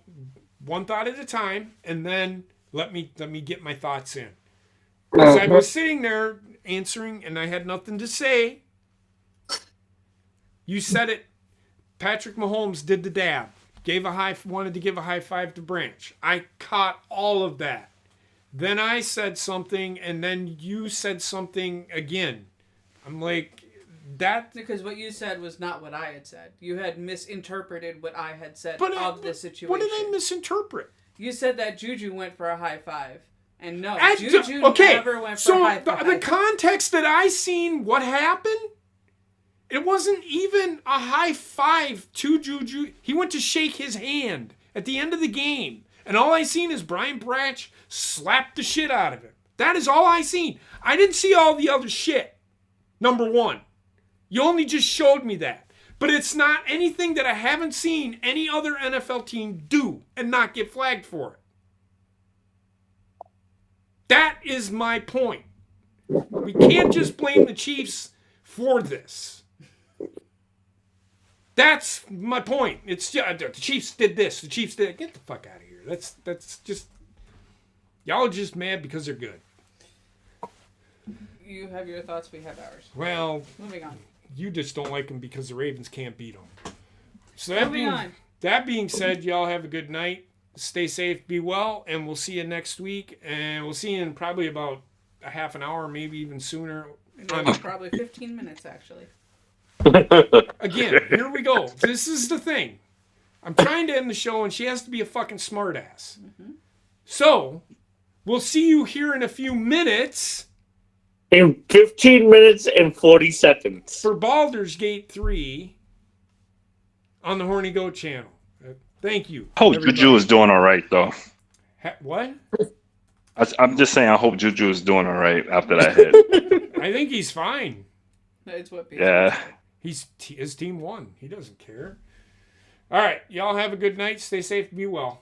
one thought at a time, and then let me get my thoughts in. Because I was sitting there answering, and I had nothing to say. You said it. Patrick Mahomes did the dab. Wanted to give a high five to Branch. I caught all of that. Then I said something, and then you said something again. I'm like, that... Because what you said was not what I had said. You had misinterpreted what I had said of the situation. What did I misinterpret? You said that Juju went for a high five. And no, Juju never went for a high five. The context that I seen what happened, it wasn't even a high five to Juju. He went to shake his hand at the end of the game. And all I seen is Brian Branch slap the shit out of him. That is all I seen. I didn't see all the other shit. Number one. You only just showed me that. But it's not anything that I haven't seen any other NFL team do and not get flagged for it. That is my point. We can't just blame the Chiefs for this. That's my point. It's just, the Chiefs did this. The Chiefs did... Get the fuck out of here. That's just... Y'all are just mad because they're good. You have your thoughts, we have ours. Well... Moving on. You just don't like them because the Ravens can't beat them. So that being said, y'all have a good night. Stay safe, be well, and we'll see you next week. And we'll see you in probably about a half an hour, maybe even sooner. Probably 15 minutes, actually. Again, here we go. This is the thing. I'm trying to end the show, and she has to be a fucking smartass. Mm-hmm. So, we'll see you here in a few minutes. In 15 minutes and 40 seconds. For Baldur's Gate 3 on the Horny Goat channel. Thank you. I hope Juju is doing all right, though. What? I'm just saying, I hope Juju is doing all right after that hit. I think he's fine. It's what His team won. He doesn't care. All right. Y'all have a good night. Stay safe. Be well.